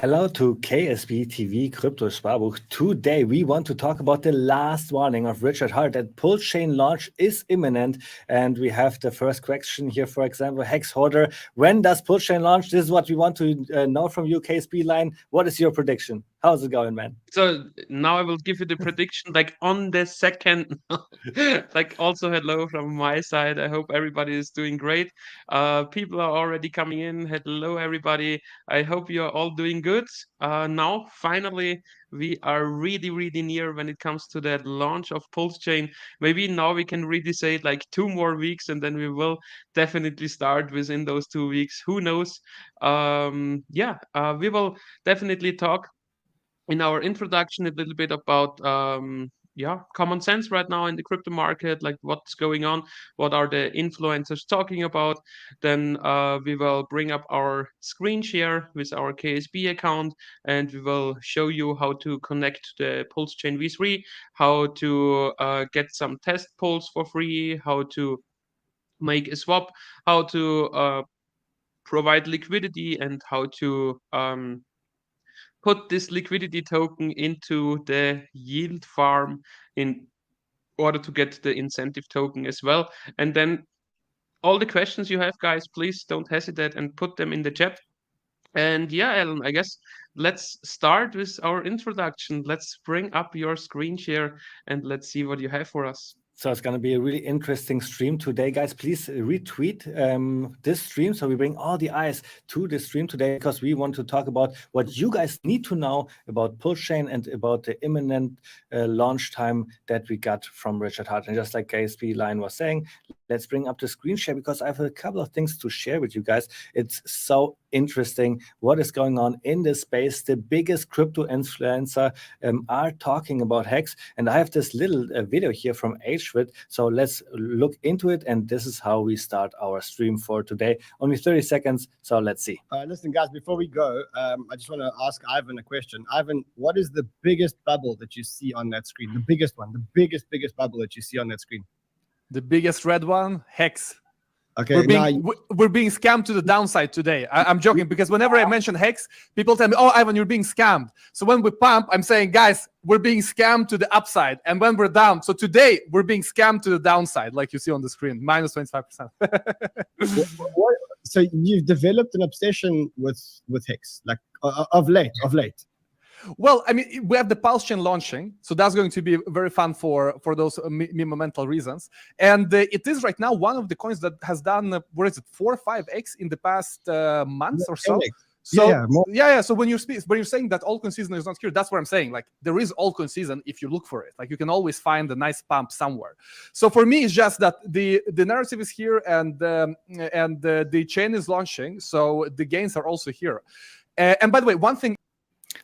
Hello to KSB TV Kryptosparbuch. Today we want to talk about the last warning of Richard Hart that PulseChain launch is imminent. And we have the first question here, for example, Hex Holder. When does PulseChain launch? This is what we want to know from you, KSB line. What is your prediction? How's it going, man? So now I will give you the prediction like on the second. Like also hello from my side. I hope everybody is doing great. People are already coming in. Hello everybody. I hope you're all doing good. Now finally we are really near when it comes to that launch of PulseChain. Maybe now we can really say like 2 more weeks and then we will definitely start within those 2 weeks. Who knows? We will definitely talk in our introduction a little bit about common sense right now in the crypto market, like what's going on, what are the influencers talking about. Then we will bring up our screen share with our KSB account, and we will show you how to connect to the PulseChain V3, how to get some test polls for free, how to make a swap, how to provide liquidity, and how to put this liquidity token into the yield farm in order to get the incentive token as well. And then all the questions you have, guys, please don't hesitate and put them in the chat. And yeah, Alan, I guess let's start with our introduction. Let's bring up your screen share and let's see what you have for us. So it's going to be a really interesting stream today, guys. Please retweet this stream so we bring all the eyes to the stream today, because we want to talk about what you guys need to know about PulseChain and about the imminent launch time that we got from Richard Hart. And just like KSP Line was saying, let's bring up the screen share because I have a couple of things to share with you guys. It's so interesting what is going on in this space. The biggest crypto influencer are talking about HEX, and I have this little video here from HWIT. So let's look into it, and this is how we start our stream for today. Only 30 seconds, so let's see. Listen, guys, before we go, I just want to ask Ivan a question. Ivan, what is the biggest bubble that you see on that screen? The biggest one, the biggest bubble that you see on that screen? The biggest red one, HEX. Okay, we're being scammed to the downside today. I'm joking, because whenever I mention HEX, people tell me, "Oh, Ivan, you're being scammed." So when we pump, I'm saying, guys, we're being scammed to the upside. And when we're down, so today we're being scammed to the downside, like you see on the screen, minus 25%. So you've developed an obsession with HEX, like of late. Well, I mean, we have the PulseChain launching, so that's going to be very fun for those momental reasons. And it is right now one of the coins that has done, 4 or 5x in the past months or so. So yeah. So when you're saying that altcoin season is not here, that's what I'm saying. Like, there is altcoin season if you look for it. Like, you can always find a nice pump somewhere. So for me, it's just that the narrative is here, and the chain is launching, so the gains are also here. And by the way, one thing.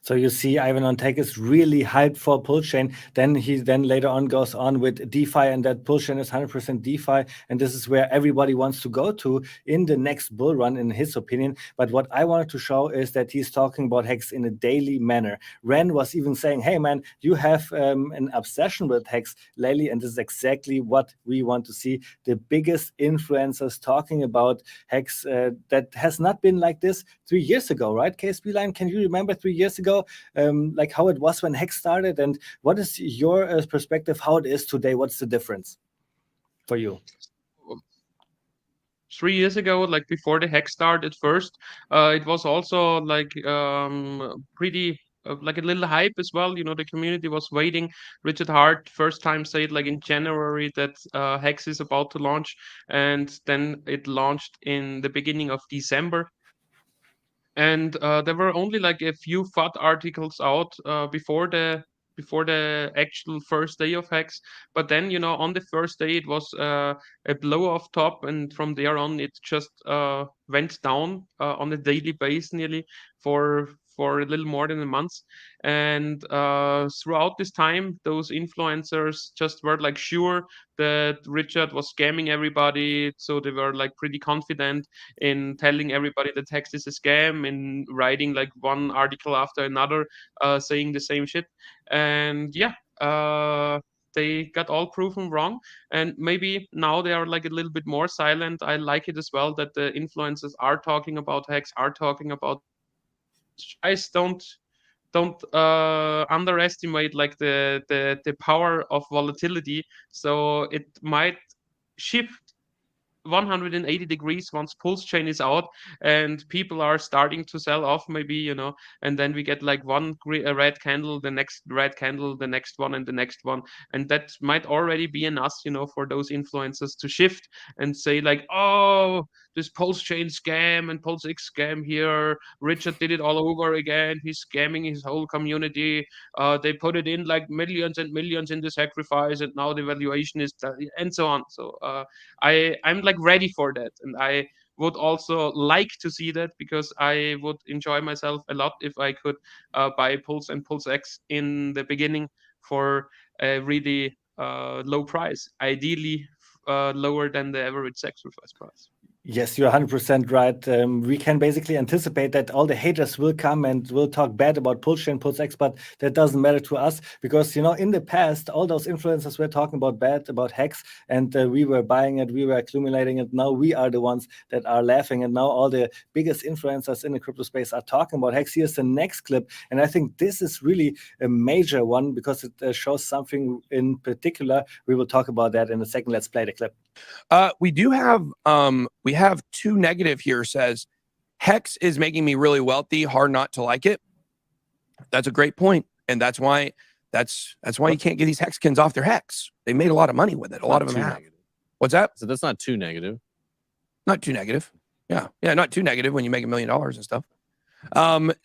So you see, Ivan on Tech is really hyped for PulseChain. Then he later on goes on with DeFi, and that PulseChain is 100% DeFi, and this is where everybody wants to go to in the next bull run, in his opinion. But what I wanted to show is that he's talking about HEX in a daily manner. Ren was even saying, "Hey man, you have an obsession with HEX lately," and this is exactly what we want to see. The biggest influencers talking about HEX that has not been like this 3 years ago, right? KSP Line, can you remember 3 years ago? Like how it was when HEX started, and what is your perspective how it is today? What's the difference for you? 3 years ago, like before the HEX started first, it was also like pretty like a little hype as well. You know, the community was waiting. Richard Hart first time said like in January that HEX is about to launch, and then it launched in the beginning of December. And there were only like a few FUD articles out before the actual first day of HEX. But then, you know, on the first day it was a blow off top, and from there on it just went down on a daily base nearly for a little more than a month. And throughout this time, those influencers just were like sure that Richard was scamming everybody, so they were like pretty confident in telling everybody that HEX is a scam, and writing like one article after another saying the same shit. And they got all proven wrong, and maybe now they are like a little bit more silent. I like it as well that the influencers are talking about HEX, are talking about guys don't underestimate like the power of volatility. So it might shift 180 degrees once PulseChain is out and people are starting to sell off, maybe, you know, and then we get like one red candle, the next red candle, the next one, and the next one. And that might already be enough, you know, for those influencers to shift and say like, oh, this PulseChain scam and PulseX scam here. Richard did it all over again. He's scamming his whole community. They put it in like millions and millions in the sacrifice, and now the valuation is and so on. So I'm like ready for that, and I would also like to see that, because I would enjoy myself a lot if I could buy Pulse and PulseX in the beginning for a really low price, ideally lower than the average sacrifice price. Yes, you're 100% right. We can basically anticipate that all the haters will come and will talk bad about PulseChain, PulseX, but that doesn't matter to us because, you know, in the past, all those influencers were talking about bad about HEX, and we were buying it, we were accumulating it. Now we are the ones that are laughing, and now all the biggest influencers in the crypto space are talking about HEX. Here's the next clip, and I think this is really a major one because it shows something in particular. We will talk about that in a second. Let's play the clip. We do have we have 2 negative here. Says HEX is making me really wealthy, hard not to like it. That's a great point, and that's why you can't get these Hexicans off their HEX. They made a lot of money with it. A lot of them have. What's that? So that's not too negative. Not too negative. Yeah, not too negative when you make $1 million and stuff.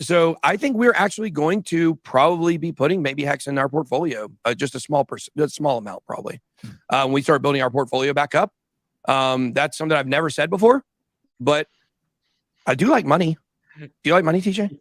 So I think we're actually going to probably be putting maybe HEX in our portfolio, just a small amount probably. When we start building our portfolio back up. That's something I've never said before, but I do like money. Do you like money, TJ?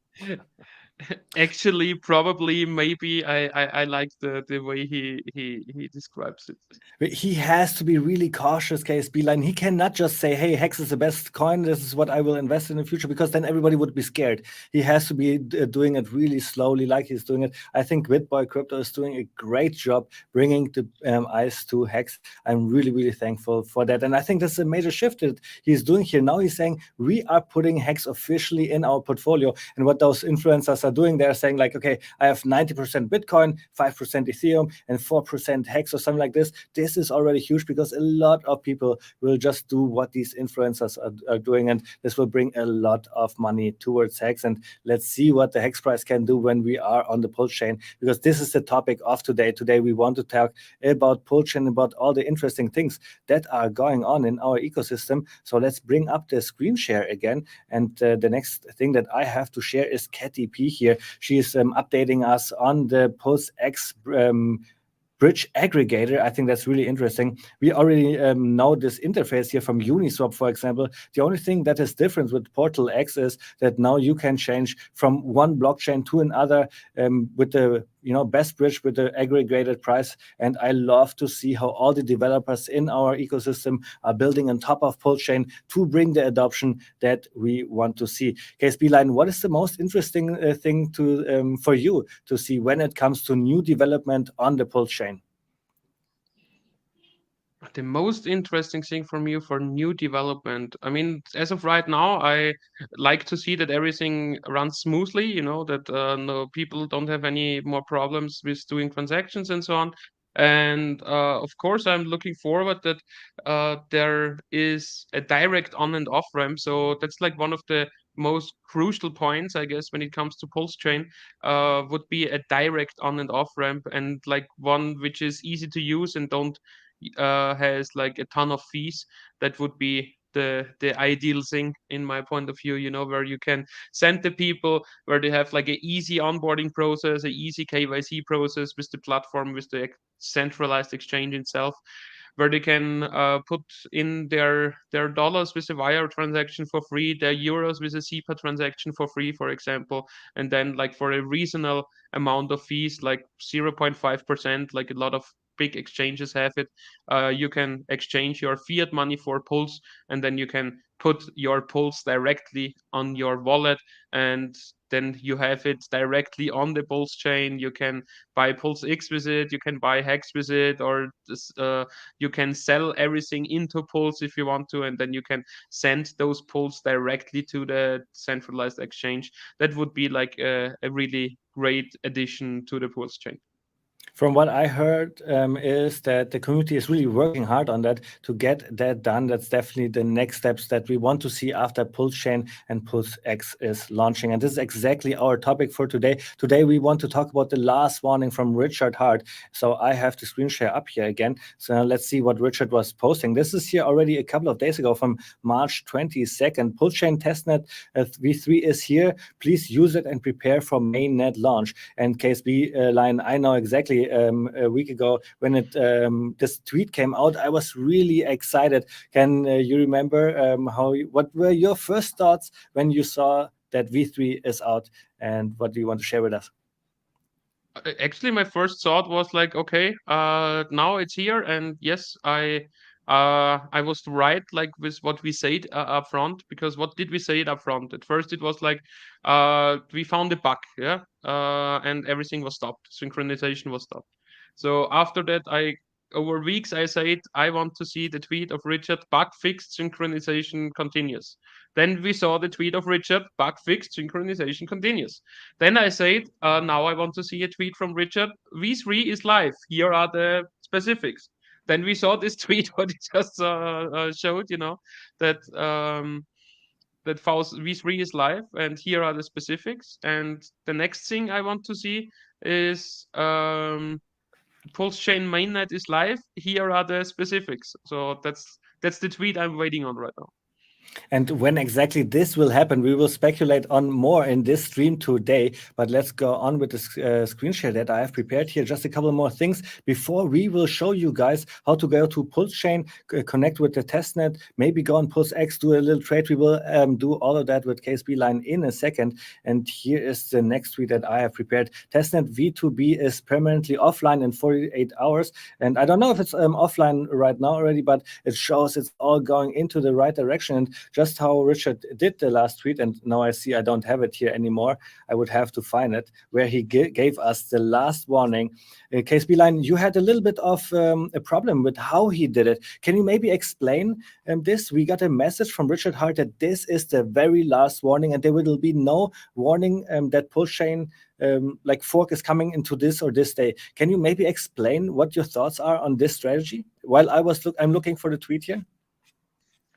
Actually, probably, maybe I like the way he describes it. He has to be really cautious, KSB line. He cannot just say, hey, HEX is the best coin. This is what I will invest in the future, because then everybody would be scared. He has to be doing it really slowly, like he's doing it. I think Bitboy Crypto is doing a great job bringing the eyes to HEX. I'm really, really thankful for that. And I think that's a major shift that he's doing here. Now he's saying we are putting HEX officially in our portfolio. And what those influencers are doing, they're saying like, okay, I have 90% Bitcoin, 5% Ethereum, and 4% HEX or something like this. This is already huge because a lot of people will just do what these influencers are doing, and this will bring a lot of money towards HEX. And let's see what the HEX price can do when we are on the PulseChain, because this is the topic of today. Today we want to talk about PulseChain, about all the interesting things that are going on in our ecosystem. So let's bring up the screen share again. And the next thing that I have to share is Catty P here. She is updating us on the PulseX bridge aggregator. I think that's really interesting. We already know this interface here from Uniswap, for example. The only thing that is different with Portal X is that now you can change from one blockchain to another with the best bridge with the aggregated price. And I love to see how all the developers in our ecosystem are building on top of PulseChain to bring the adoption that we want to see. KSB line, what is the most interesting thing to for you to see when it comes to new development on the PulseChain? The most interesting thing for me for new development, I mean, as of right now, I like to see that everything runs smoothly, that no people don't have any more problems with doing transactions and so on. And of course, I'm looking forward that there is a direct on and off ramp. So that's like one of the most crucial points, I guess, when it comes to PulseChain, would be a direct on and off ramp, and like one which is easy to use and don't has like a ton of fees. That would be the ideal thing in my point of view, where you can send the people, where they have like an easy onboarding process, an easy KYC process with the platform, with the centralized exchange itself, where they can put in their dollars with a wire transaction for free, their euros with a SEPA transaction for free, for example, and then like for a reasonable amount of fees, like 0.5%, like a lot of big exchanges have it. You can exchange your fiat money for Pulse, and then you can put your Pulse directly on your wallet, and then you have it directly on the Pulse chain. You can buy Pulse X with it, you can buy Hex with it, or you can sell everything into Pulse if you want to, and then you can send those Pulse directly to the centralized exchange. That would be like a really great addition to the Pulse chain. From what I heard is that the community is really working hard on that to get that done. That's definitely the next steps that we want to see after PulseChain and PulseX is launching. And this is exactly our topic for today. Today, we want to talk about the last warning from Richard Hart. So I have the screen share up here again. So now let's see what Richard was posting. This is here already a couple of days ago from March 22nd. PulseChain Testnet v3 is here. Please use it and prepare for mainnet launch. And KSB line, I know exactly a week ago when this tweet came out, I was really excited. Can you remember what were your first thoughts when you saw that V3 is out, and what do you want to share with us? Actually, my first thought was like, okay, now it's here, and yes, I was right, like with what we said up front, because what did we say it up front? At first, it was like we found a bug, yeah, and everything was stopped. Synchronization was stopped. So after that, over weeks, I said I want to see the tweet of Richard, bug fixed, synchronization continues. Then we saw the tweet of Richard, bug fixed, synchronization continues. Then I said, now I want to see a tweet from Richard, V3 is live. Here are the specifics. Then we saw this tweet, what he just showed, you know, that that V3 is live, and here are the specifics. And the next thing I want to see is PulseChain mainnet is live. Here are the specifics. So that's the tweet I'm waiting on right now. And when exactly this will happen, we will speculate on more in this stream today. But let's go on with the screen share that I have prepared here. Just a couple more things before we will show you guys how to go to PulseChain, connect with the testnet, maybe go on PulseX, do a little trade. We will do all of that with KSB line in a second. And here is the next tweet that I have prepared. Testnet V2B is permanently offline in 48 hours. And I don't know if it's offline right now already, but it shows it's all going into the right direction. And just how Richard did the last tweet, and now I see I don't have it here anymore. I would have to find it, where he gave us the last warning. KSB line, you had a little bit of a problem with how he did it. Can you maybe explain this? We got a message from Richard Hart that this is the very last warning, and there will be no warning that PulseChain like fork is coming into this or this day. Can you maybe explain what your thoughts are on this strategy? While I'm looking for the tweet here.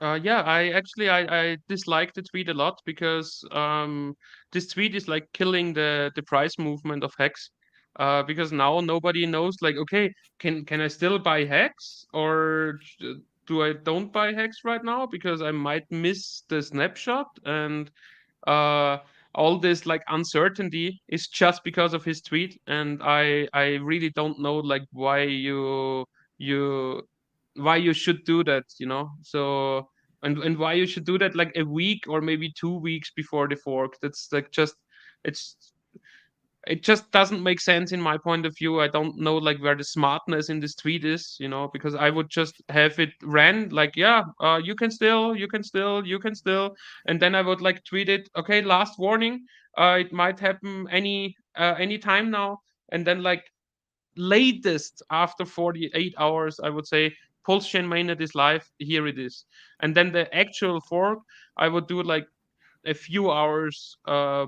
Yeah, I dislike the tweet a lot, because this tweet is like killing the price movement of Hex. Because now nobody knows, like, okay, can I still buy Hex, or do I don't buy Hex right now because I might miss the snapshot? And all this like uncertainty is just because of his tweet, and I really don't know like why you should do that, you know. So and why you should do that like a week or maybe 2 weeks before the fork. That's like it just doesn't make sense in my point of view. I don't know like where the smartness in this tweet is, you know, because I would just have it ran like, yeah, you can still, and then I would like tweet it, okay, last warning, it might happen any time now, and then like latest after 48 hours, I would say PulseChain mainnet is live, here it is. And then the actual fork, I would do like a few hours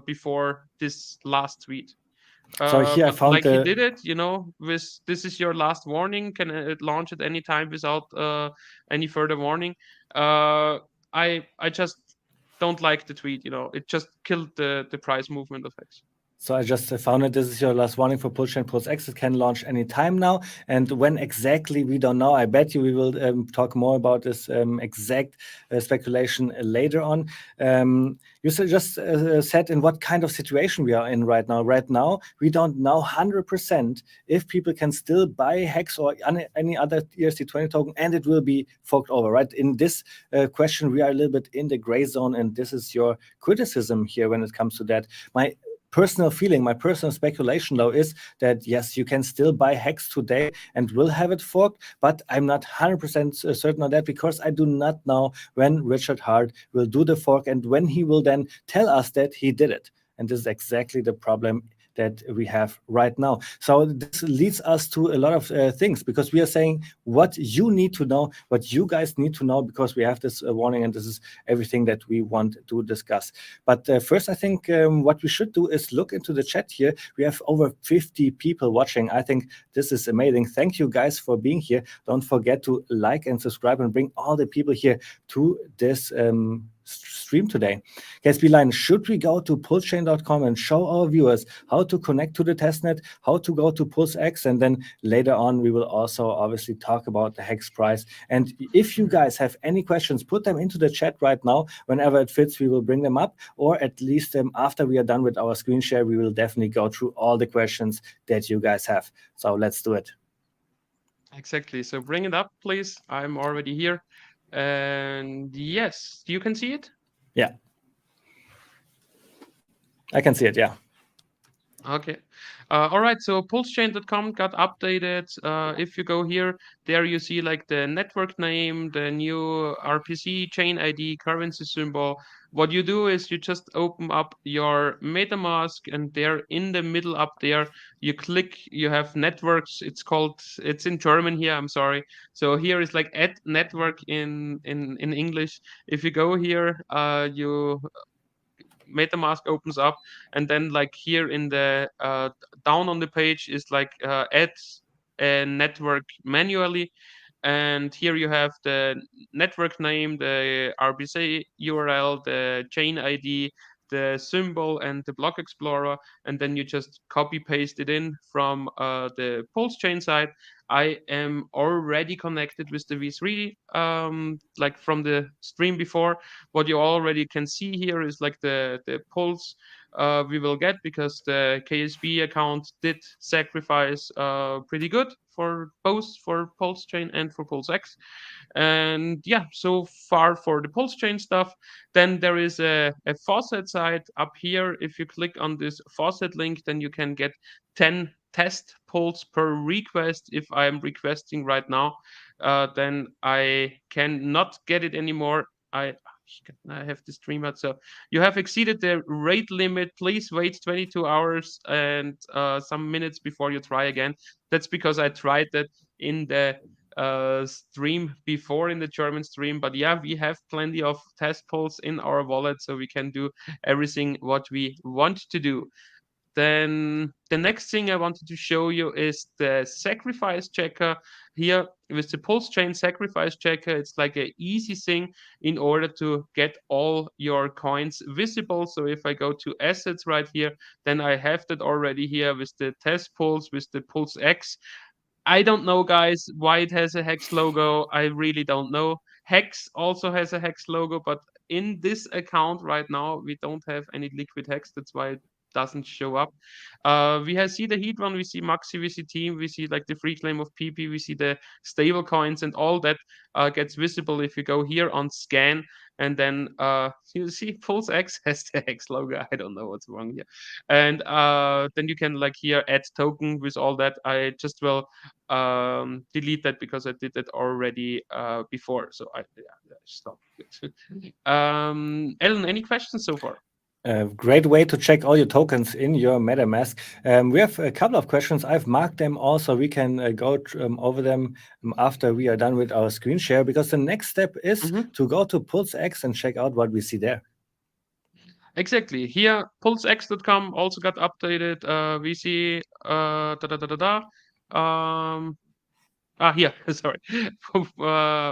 before this last tweet. So here I found like he did it, you know, with this is your last warning, can it launch at any time without any further warning. I just don't like the tweet, you know, it just killed the price movement of Hex. So I just found it. This is your last warning for PulseChain. PulseX. It can launch anytime now. And when exactly, we don't know. I bet you we will talk more about this exact speculation later on. You just said in what kind of situation we are in right now. Right now, we don't know 100% if people can still buy Hex or any other ERC20 token, and it will be forked over, right? In this question, we are a little bit in the gray zone, and this is your criticism here when it comes to that. My personal feeling, my personal speculation though is that yes, you can still buy HEX today and will have it forked, but I'm not 100% certain on that because I do not know when Richard Hart will do the fork and when he will then tell us that he did it. And this is exactly the problem that we have right now. So this leads us to a lot of things, because we are saying what you need to know, what you guys need to know, because we have this warning, and this is everything that we want to discuss. But first, I think what we should do is look into the chat here. We have over 50 people watching. I think this is amazing. Thank you guys for being here. Don't forget to like and subscribe and bring all the people here to this stream today. Line, should we go to PulseChain.com and show our viewers how to connect to the testnet, how to go to PulseX, and then later on we will also obviously talk about the HEX price. And if you guys have any questions, put them into the chat right now. Whenever it fits, we will bring them up, or at least after we are done with our screen share, we will definitely go through all the questions that you guys have. So let's do it. Exactly. So bring it up, please. I'm already here. And yes, you can see it? Yeah. I can see it, yeah. Okay. All right, so PulseChain.com got updated. If you go here, there you see like the network name, the new RPC, chain ID, currency symbol. What you do is you just open up your MetaMask, and there in the middle up there, you click, you have networks. It's in German here, I'm sorry. So here is like add network in English. If you go here, you MetaMask opens up, and then like here in the down on the page is like add a network manually, and here you have the network name, the RBC URL, the chain ID, the symbol, and the block explorer, and then you just copy paste it in from the PulseChain side. I am already connected with the V3, like from the stream before. What you already can see here is like the pulse we will get, because the KSB account did sacrifice pretty good for both for PulseChain and for PulseX. And yeah, so far for the PulseChain stuff. Then there is a faucet side up here. If you click on this faucet link, then you can get 10 test pulse per request. If I'm requesting right now, then I cannot get it anymore. I have the stream out. So you have exceeded the rate limit. Please wait 22 hours and some minutes before you try again. That's because I tried that in the stream before, in the German stream. But yeah, we have plenty of test pulls in our wallet, so we can do everything what we want to do. Then the next thing I wanted to show you is the sacrifice checker. Here with the PulseChain sacrifice checker, it's like an easy thing in order to get all your coins visible. So if I go to assets right here, then I have that already here with the test pulse, with the PulseX. I don't know, guys, why it has a HEX logo. I really don't know. HEX also has a HEX logo, but in this account right now, we don't have any liquid HEX. That's why it doesn't show up. We see the heat one, we see Maxi, we see Team, we see like the free claim of PP, we see the stable coins, and all that gets visible if you go here on scan. And then you see PulseX has the HEX logo. I don't know what's wrong here. And then you can like here add token with all that. I just will delete that because I did that already before. So I stop. Ellen, any questions so far? Great way to check all your tokens in your MetaMask. We have a couple of questions. I've marked them all, so we can go over them after we are done with our screen share, because the next step is to go to PulseX and check out what we see there. Exactly. Here, PulseX.com also got updated. We see here, sorry.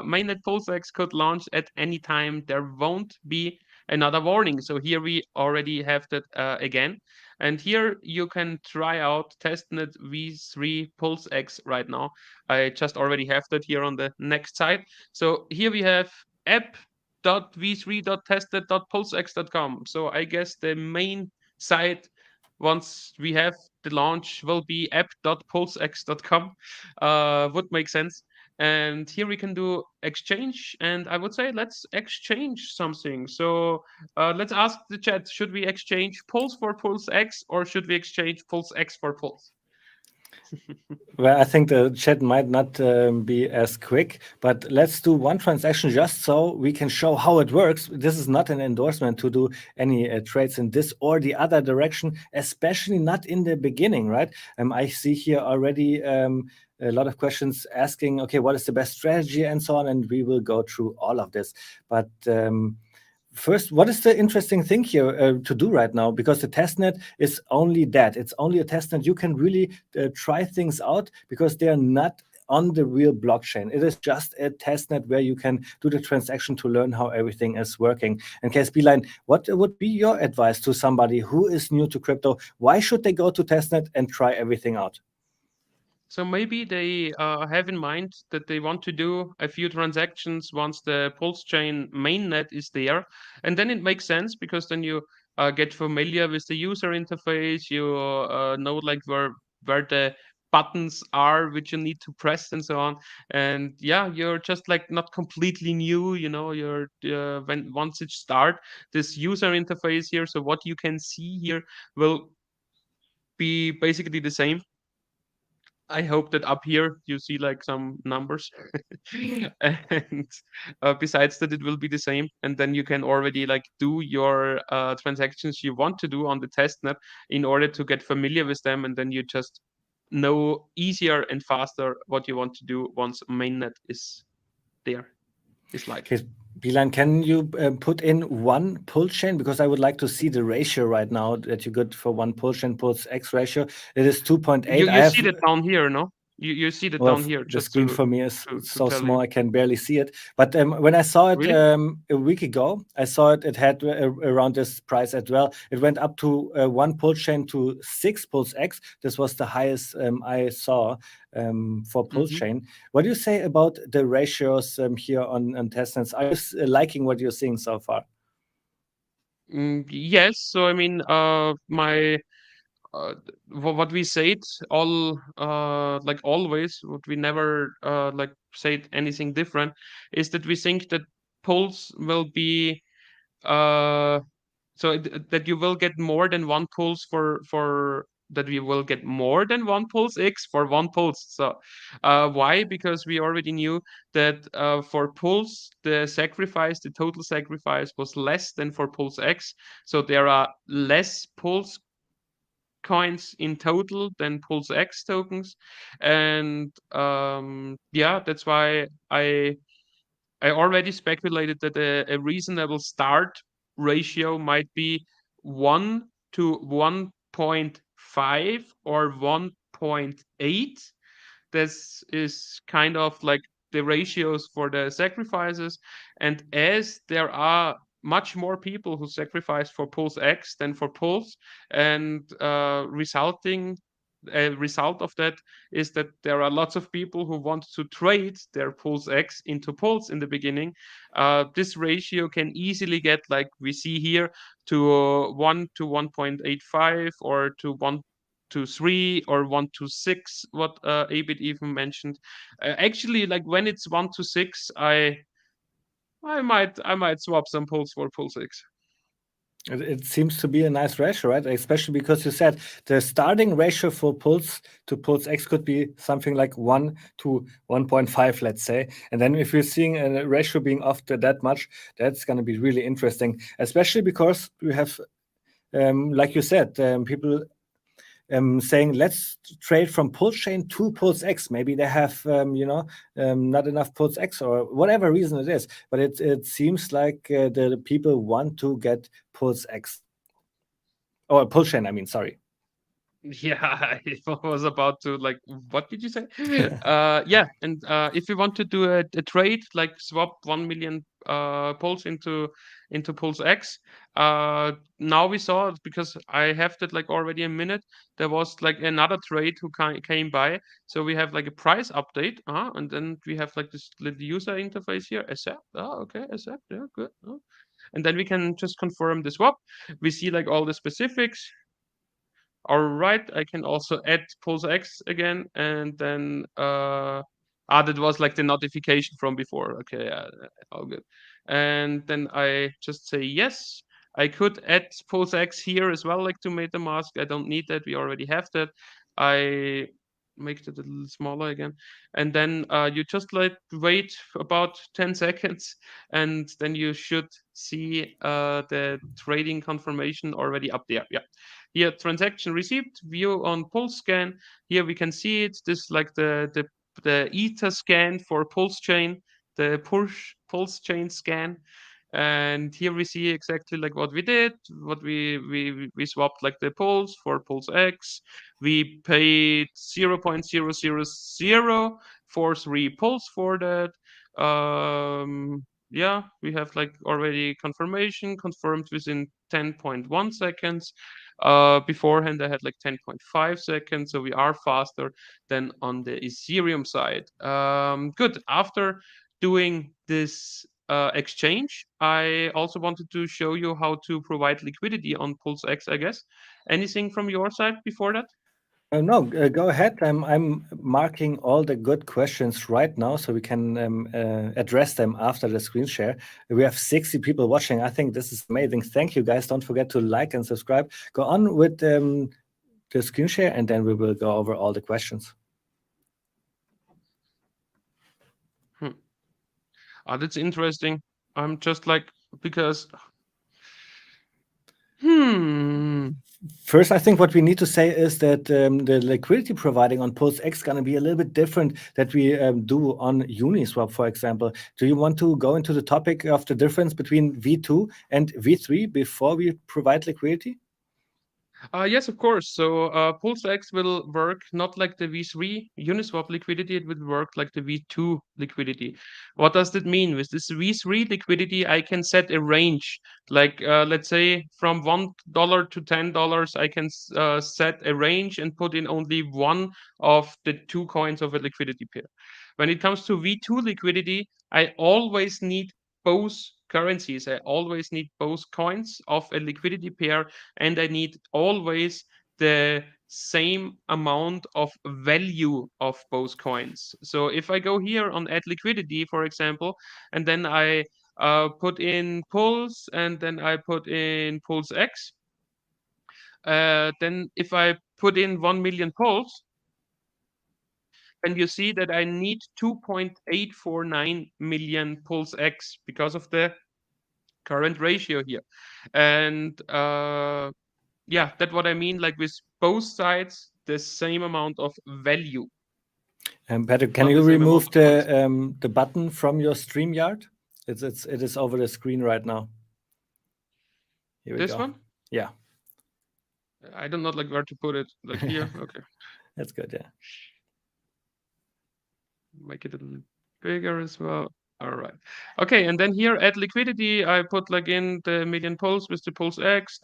Mainnet PulseX could launch at any time. There won't be another warning. So here we already have that again. And here you can try out Testnet V3 PulseX right now. I just already have that here on the next side. So here we have app.v3.testnet.pulsex.com. So I guess the main site, once we have the launch, will be app.pulsex.com. Would make sense. And here we can do exchange, and I would say let's exchange something. So let's ask the chat, should we exchange Pulse for Pulse X, or should we exchange Pulse X for Pulse? Well, I think the chat might not be as quick, but let's do one transaction just so we can show how it works. This is not an endorsement to do any trades in this or the other direction, especially not in the beginning, right? I see here already a lot of questions asking, okay, what is the best strategy and so on, and we will go through all of this. But first, what is the interesting thing here to do right now? Because the testnet is only that. It's only a testnet. You can really try things out because they are not on the real blockchain. It is just a testnet where you can do the transaction to learn how everything is working. And KSB-Line, what would be your advice to somebody who is new to crypto? Why should they go to testnet and try everything out? So maybe they have in mind that they want to do a few transactions once the PulseChain mainnet is there. And then it makes sense because then you get familiar with the user interface. You know like where the buttons are which you need to press and so on. And yeah, you're just like not completely new, you know, you're once it start this user interface here. So what you can see here will be basically the same. I hope that up here you see like some numbers and besides that it will be the same, and then you can already like do your transactions you want to do on the testnet in order to get familiar with them, and then you just know easier and faster what you want to do once mainnet is there, is live. Okay, Bilan, can you put in one PulseChain? Because I would like to see the ratio right now that you got for one PulseChain Pulse X ratio. It is 2.8. You see that down here, no? You see that down here. The screen for me is so small, you. I can barely see it. But when I saw it Really? a week ago, I saw it had around this price as well. It went up to one PulseChain to 6 Pulse X. This was the highest I saw for PulseChain. What do you say about the ratios here on testnets? Are you liking what you're seeing so far? Yes. So I mean, what we said all like always, what we never like said anything different, is that we think that Pulse will be that you will get more than one Pulse for that we will get more than one Pulse X for one Pulse. So why? Because we already knew that for Pulse the total sacrifice was less than for Pulse X, so there are less Pulse coins in total than Pulse X tokens, and yeah, that's why I already speculated that a reasonable start ratio might be 1 to 1.5 or 1.8. This is kind of like the ratios for the sacrifices, and as there are much more people who sacrifice for Pulse X than for Pulse, and a result of that is that there are lots of people who want to trade their Pulse X into Pulse in the beginning. This ratio can easily get, like we see here, to 1 to 1.85 or to 1 to 3 or 1 to 6, what Abit even mentioned. Actually, like when it's 1 to 6, I might swap some Pulse for Pulse X. It seems to be a nice ratio, right? Especially because you said the starting ratio for Pulse to Pulse X could be something like 1 to 1.5, let's say. And then if you're seeing a ratio being off to that much, that's going to be really interesting, especially because we have, like you said, people saying let's trade from PulseChain to Pulse X. Maybe they have not enough Pulse X or whatever reason it is, but it seems like the people want to get Pulse X or PulseChain. I mean, sorry. Yeah, I was about to like, what did you say? Yeah, and if you want to do a trade, like swap 1 million Pulse into Pulse X, now we saw, because I have that like already a minute, there was like another trade who came by, so we have like a price update, and then we have like this little user interface here, accept, okay, accept, yeah, good, and then we can just confirm the swap. We see like all the specifics. All right, I can also add Pulse X again, and then I that was like the notification from before. Okay, all good. And then I just say yes. I could add PulseX here as well, like to MetaMask. I don't need that. We already have that. I make it a little smaller again. And then you just wait about 10 seconds, and then you should see the trading confirmation already up there. Yeah. Here, transaction received, view on pulse scan. Here we can see it. This is like the ether scan for PulseChain, the PulseChain scan. And here we see exactly like what we did, what we swapped like the pulse for PulseX. We paid 0.000043 pulse for that. Yeah, we have like already confirmation confirmed within 10.1 seconds. Beforehand I had like 10.5 seconds, so we are faster than on the Ethereum side. Good. After doing this exchange, I also wanted to show you how to provide liquidity on PulseX, I guess. Anything from your side before that? No, go ahead. I'm marking all the good questions right now so we can address them after the screen share. We have 60 people watching. I think this is amazing. Thank you, guys. Don't forget to like and subscribe. Go on with the screen share, and then we will go over all the questions. That's interesting. I'm just like, because First, I think what we need to say is that the liquidity providing on PulseX is going to be a little bit different that we do on Uniswap, for example. Do you want to go into the topic of the difference between V2 and V3 before we provide liquidity? Yes, of course. So PulseX will work not like the V3 Uniswap liquidity, it will work like the V2 liquidity. What does that mean? With this V3 liquidity, I can set a range. Like, let's say from $1 to $10, I can set a range and put in only one of the 2 coins of a liquidity pair. When it comes to V2 liquidity, I always need both currencies. I always need both coins of a liquidity pair, and I need always the same amount of value of both coins. So if I go here on add liquidity, for example, and then I put in Pulse, and then I put in PulseX, then if I put in 1 million Pulse, and you see that I need 2.849 million PulseX because of the current ratio here. And yeah, that's what I mean, like with both sides, the same amount of value. Patrick, can you remove the button from your StreamYard? It is over the screen right now. Here we go. This one? Yeah. I don't know like where to put it. Like here. Okay. That's good, yeah. Make it a little bigger as well. All right. Okay, and then here at liquidity, I put like in the million pulse with the PulseX,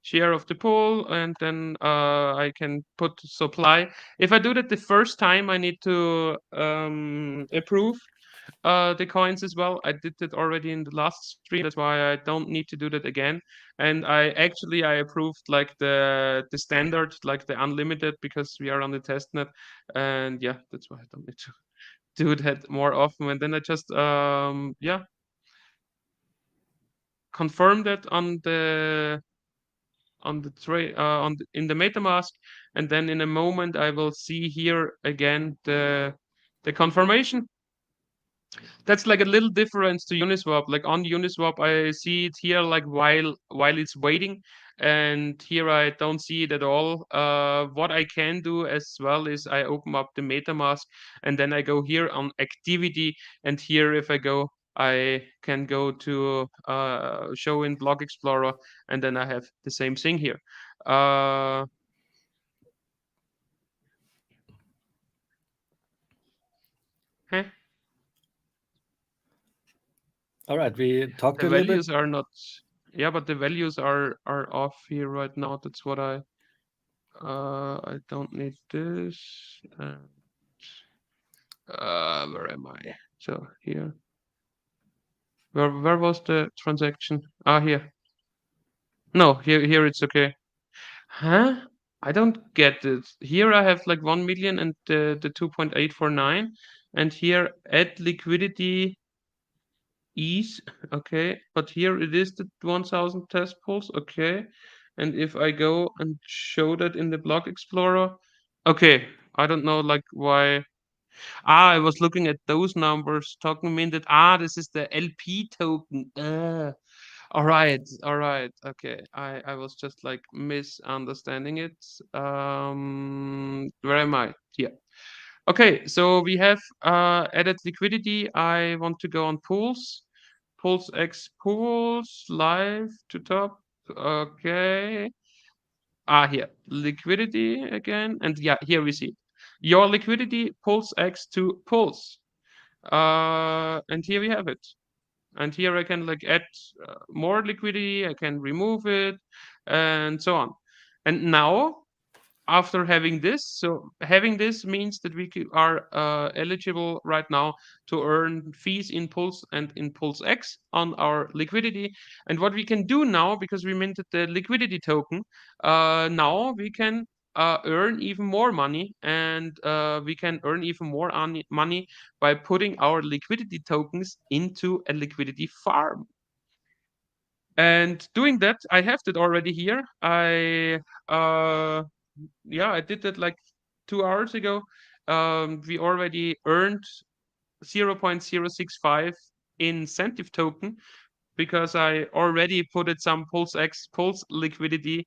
share of the pool, and then I can put supply. If I do that the first time, I need to approve the coins as well. I did that already in the last stream. That's why I don't need to do that again. And I approved like the standard, like the unlimited, because we are on the testnet. And yeah, that's why I don't need to do that more often. And then I just yeah, confirm that on the trade in the MetaMask, and then in a moment I will see here again the confirmation. That's like a little difference to Uniswap. Like on Uniswap, I see it here like while it's waiting, and here I don't see it at all. What I can do as well is I open up the MetaMask, and then I go here on activity, and here if I go, I can go to show in Block Explorer, and then I have the same thing here. All right, we talked the a little bit. values are not, yeah, but the values are off here right now. That's what I don't need this. Where am I? So here. Where was the transaction? Here. No, here it's okay. Huh? I don't get it. Here I have like 1 million and the 2.849, and here add liquidity ease. Okay, but here it is the 1000 test pulls. Okay, and if I go and show that in the block explorer, okay, I don't know like why. I was looking at those numbers, talking mean that this is the LP token. All right, okay. I was just like misunderstanding it. Where am I? Here. Okay, so we have added liquidity. I want to go on pools. PulseX pools live to top. Okay. Here, liquidity again. And yeah, here we see your liquidity PulseX to pulse. And here we have it. And here I can like add more liquidity, I can remove it, and so on. And now, after having this, so having this means that we are eligible right now to earn fees in Pulse and in PulseX on our liquidity. And what we can do now, because we minted the liquidity token, now we can earn even more money, and we can earn even more money by putting our liquidity tokens into a liquidity farm. And doing that, I have that already here. I did that like 2 hours ago. We already earned 0.065 incentive token because I already put it some PulseX Pulse liquidity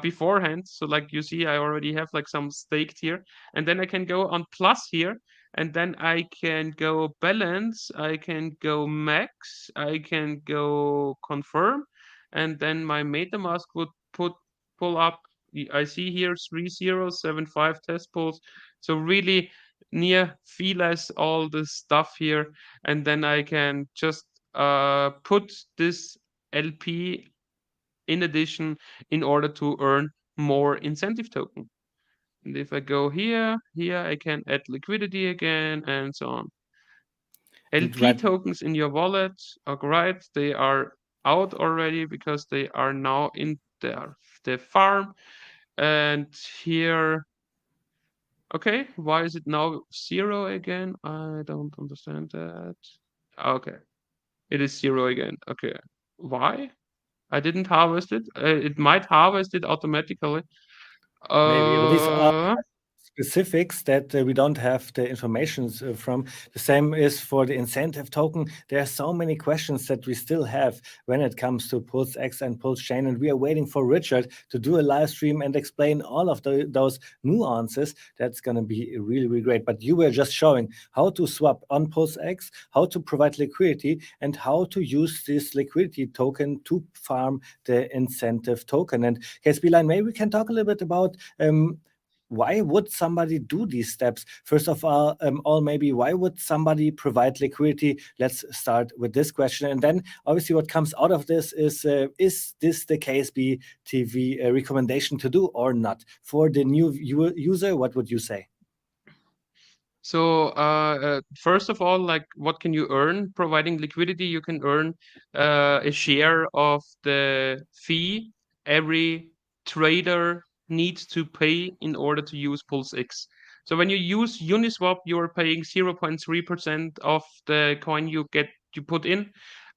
beforehand. So like you see, I already have like some staked here, and then I can go on plus here, and then I can go balance, I can go max, I can go confirm, and then my MetaMask would pull up. I see here 3075 test pulls. So really near feeless all this stuff here, and then I can just put this LP in addition in order to earn more incentive token. And if I go here, I can add liquidity again and so on. LP tokens in your wallet, right? They are out already because they are now in the farm. And here, okay, why is it now 0 again? I don't understand that. Okay, it is 0 again. Okay, why? I didn't harvest it. It might harvest it automatically. Maybe, but these are specifics that we don't have the information from. The same is for the incentive token. There are so many questions that we still have when it comes to PulseX and PulseChain, and we are waiting for Richard to do a live stream and explain all of those nuances. That's going to be really, really great. But you were just showing how to swap on PulseX, how to provide liquidity, and how to use this liquidity token to farm the incentive token. And Casey, maybe we can talk a little bit about why would somebody do these steps? First of all, maybe why would somebody provide liquidity? Let's start with this question. And then obviously what comes out of this is this the KSB TV recommendation to do or not? For the new user, what would you say? So first of all, like what can you earn? Providing liquidity, you can earn a share of the fee every trader needs to pay in order to use PulseX. So when you use Uniswap, you're paying 0.3% of the coin you put in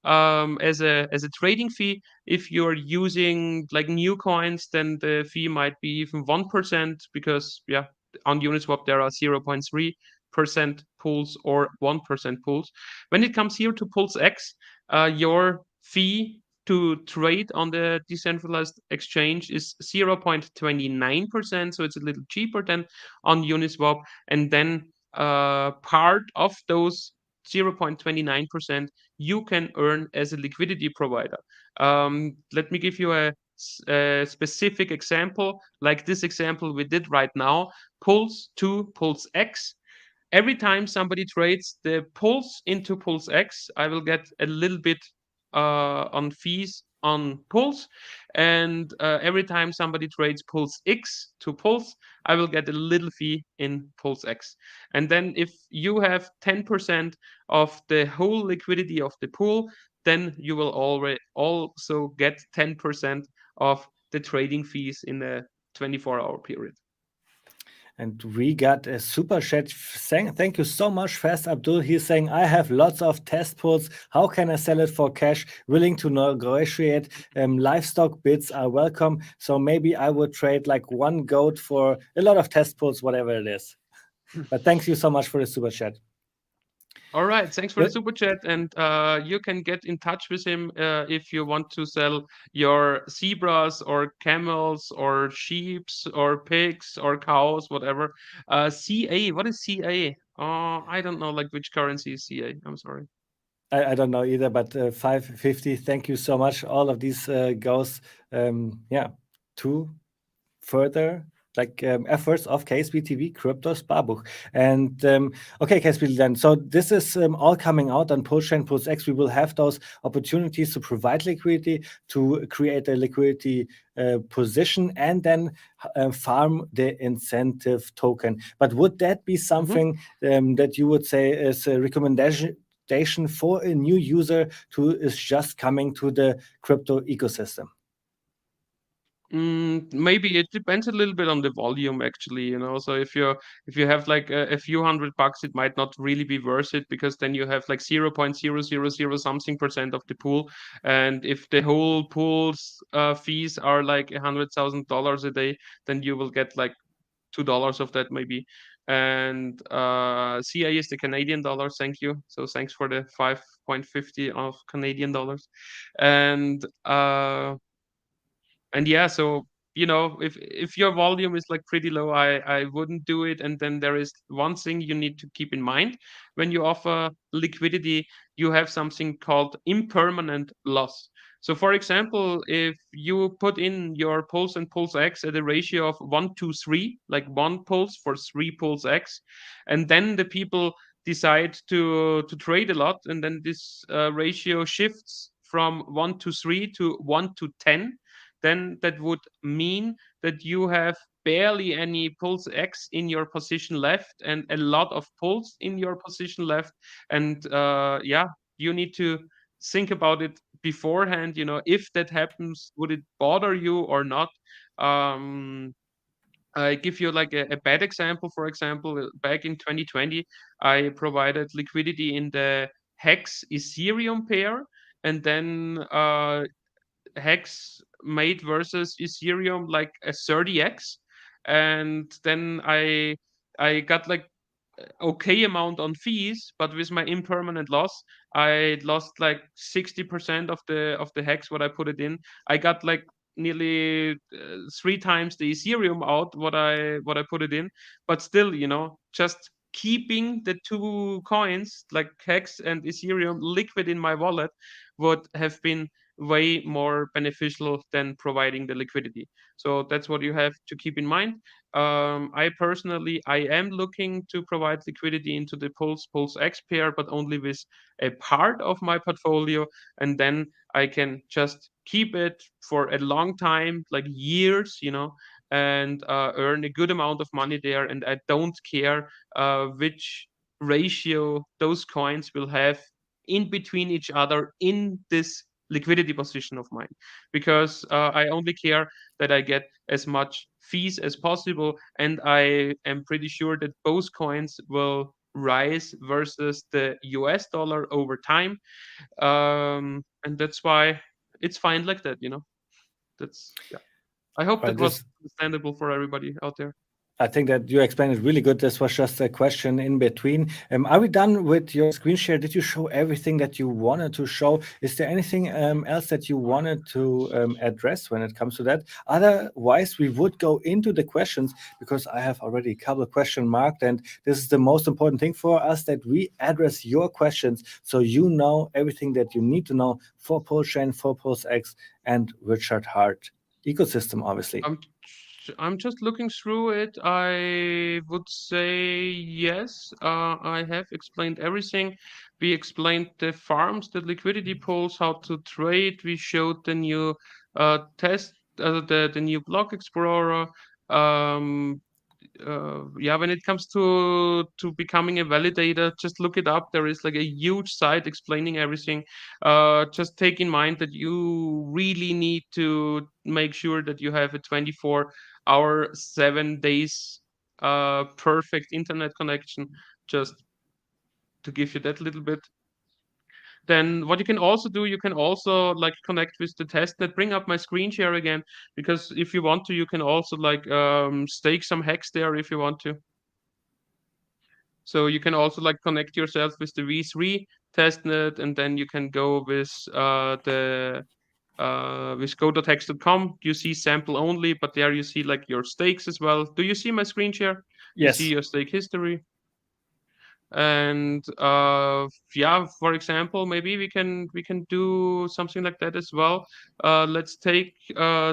as a trading fee. If you're using like new coins, then the fee might be even 1% because on Uniswap there are 0.3% pools or 1% pools. When it comes here to PulseX, your fee to trade on the decentralized exchange is 0.29%, so it's a little cheaper than on Uniswap. And then part of those 0.29% you can earn as a liquidity provider. Let me give you a specific example, like this example we did right now, Pulse to PulseX. Every time somebody trades the Pulse into PulseX, I will get a little bit on fees on Pulse, and every time somebody trades PulseX to Pulse, I will get a little fee in PulseX. And then if you have 10% of the whole liquidity of the pool, then you will already also get 10% of the trading fees in the 24-hour period. And we got a super chat saying, thank you so much, Fast Abdul. He's saying, I have lots of test pools. How can I sell it for cash? Willing to negotiate. Livestock bids are welcome. So maybe I would trade like one goat for a lot of test pools, whatever it is. But thanks you so much for the super chat. All right, thanks for the super chat, and you can get in touch with him if you want to sell your zebras or camels or sheeps or pigs or cows, whatever. CA, what is CA? I don't know, like which currency is CA. I'm sorry. I don't know either, but 550. Thank you so much. All of these goes, to further efforts of KSP TV Kryptosparbuch. And okay, KSP then. So this is all coming out on PulseChain, PulseX. We will have those opportunities to provide liquidity, to create a liquidity position, and then farm the incentive token. But would that be something that you would say is a recommendation for a new user who is just coming to the crypto ecosystem? Maybe it depends a little bit on the volume, actually, you know. So if you have like a few $100, it might not really be worth it, because then you have like 0.000 something % of the pool, and if the whole pool's fees are like $100,000 a day, then you will get like $2 of that maybe. And CA is the Canadian dollar. Thank you. So thanks for the 5.50 of Canadian dollars. And yeah, so you know, if your volume is like pretty low, I wouldn't do it. And then there is one thing you need to keep in mind: when you offer liquidity, you have something called impermanent loss. So for example, if you put in your pulse and pulse X at a ratio of 1:3, like 1 pulse for 3 pulse X, and then the people decide to trade a lot, and then this ratio shifts from 1:3 to 1:10, then that would mean that you have barely any pulse X in your position left and a lot of pulse in your position left. And you need to think about it beforehand. You know, if that happens, would it bother you or not? I give you like a bad example. For example, back in 2020, I provided liquidity in the HEX Ethereum pair, and then HEX made versus Ethereum like a 30x, and then I got like okay amount on fees, but with my impermanent loss, I lost like 60% of the HEX what I put it in. I got like nearly 3 times the Ethereum out what I put it in, but still, you know, just keeping the 2 coins like HEX and Ethereum liquid in my wallet would have been way more beneficial than providing the liquidity. So that's what you have to keep in mind. I personally, I am looking to provide liquidity into the PulseX pair, but only with a part of my portfolio, and then I can just keep it for a long time, like years, you know, and earn a good amount of money there. And I don't care which ratio those coins will have in between each other in this liquidity position of mine, because I only care that I get as much fees as possible, and I am pretty sure that both coins will rise versus the US dollar over time, and that's why it's fine like that, you know. That's I hope that was understandable for everybody out there. I think that you explained it really good. This was just a question in between. Are we done with your screen share? Did you show everything that you wanted to show? Is there anything else that you wanted to address when it comes to that? Otherwise, we would go into the questions, because I have already a couple of questions marked, and this is the most important thing for us, that we address your questions so you know everything that you need to know for PulseChain, for PulseX, and Richard Hart ecosystem, obviously. I'm just looking through it. I would say yes. I have explained everything. We explained the farms, the liquidity pools, how to trade. We showed the new the new block explorer. when it comes to becoming a validator, just look it up. There is like a huge site explaining everything. Just take in mind that you really need to make sure that you have a 24-hour, 7 days perfect internet connection, just to give you that little bit. Then what you can also do, you can also like connect with the testnet. Bring up my screen share again, because if you want to, you can also like stake some hex there if you want to. So you can also like connect yourself with the V3 testnet, and then you can go with with go.hex.com. You see sample only, but there you see like your stakes as well. Do you see my screen share? Yes. You see your stake history. And for example, maybe we can do something like that as well. Let's take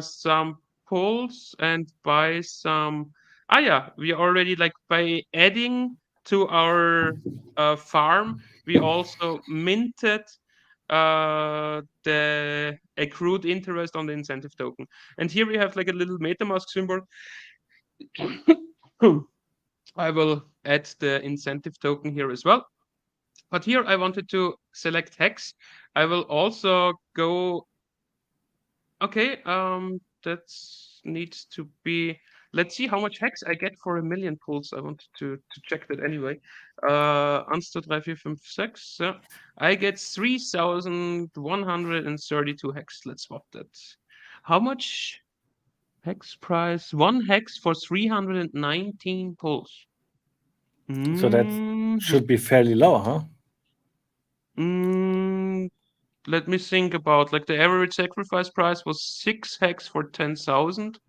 some pulls and buy some. We already, like, by adding to our farm, we also minted the accrued interest on the incentive token. And here we have like a little MetaMask symbol. I will add the incentive token here as well. But here I wanted to select hex. I will also go. Okay, that needs to be. Let's see how much hex I get for 1 million pulls. I wanted to check that anyway. 1, 2, 3, 4, 5, 6. I get 3,132 hex. Let's swap that. How much hex price? 1 hex for 319 pulls. So that should be fairly low, huh? Let me think about, like, the average sacrifice price was 6 hex for 10,000.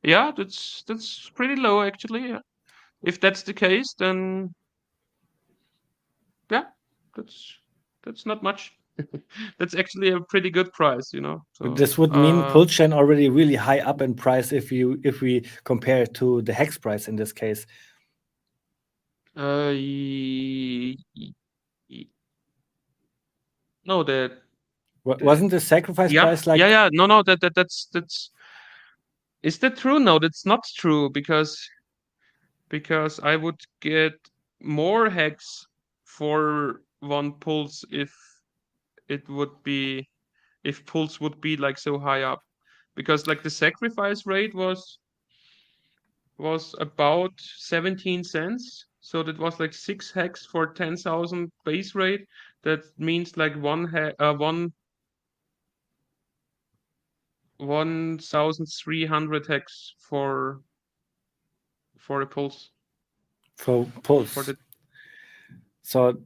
Yeah, that's pretty low actually. Yeah. If that's the case, then yeah, that's not much. That's actually a pretty good price, you know. So, This would mean PulseChain already really high up in price if we compare it to the hex price in this case. No, Wasn't the sacrifice price like? No, that's. Is that true? No, that's not true, because I would get more hex for 1 pulse if pulse would be like so high up, because like the sacrifice rate was about 17 cents. So that was like 6 hex for 10,000 base rate. That means like 1,300 hex for a pulse. For pulse. So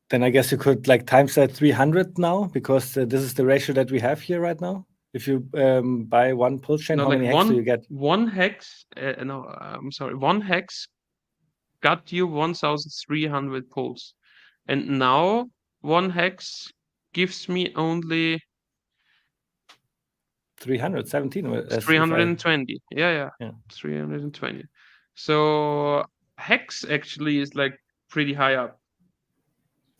then I guess you could like times that 300 now, because this is the ratio that we have here right now. If you buy 1 PulseChain, how many hex do you get? 1 hex, I'm sorry, 1 hex got you 1,300 pulse. And now 1 hex gives me only 317. 320. Yeah. 320. So hex actually is like pretty high up.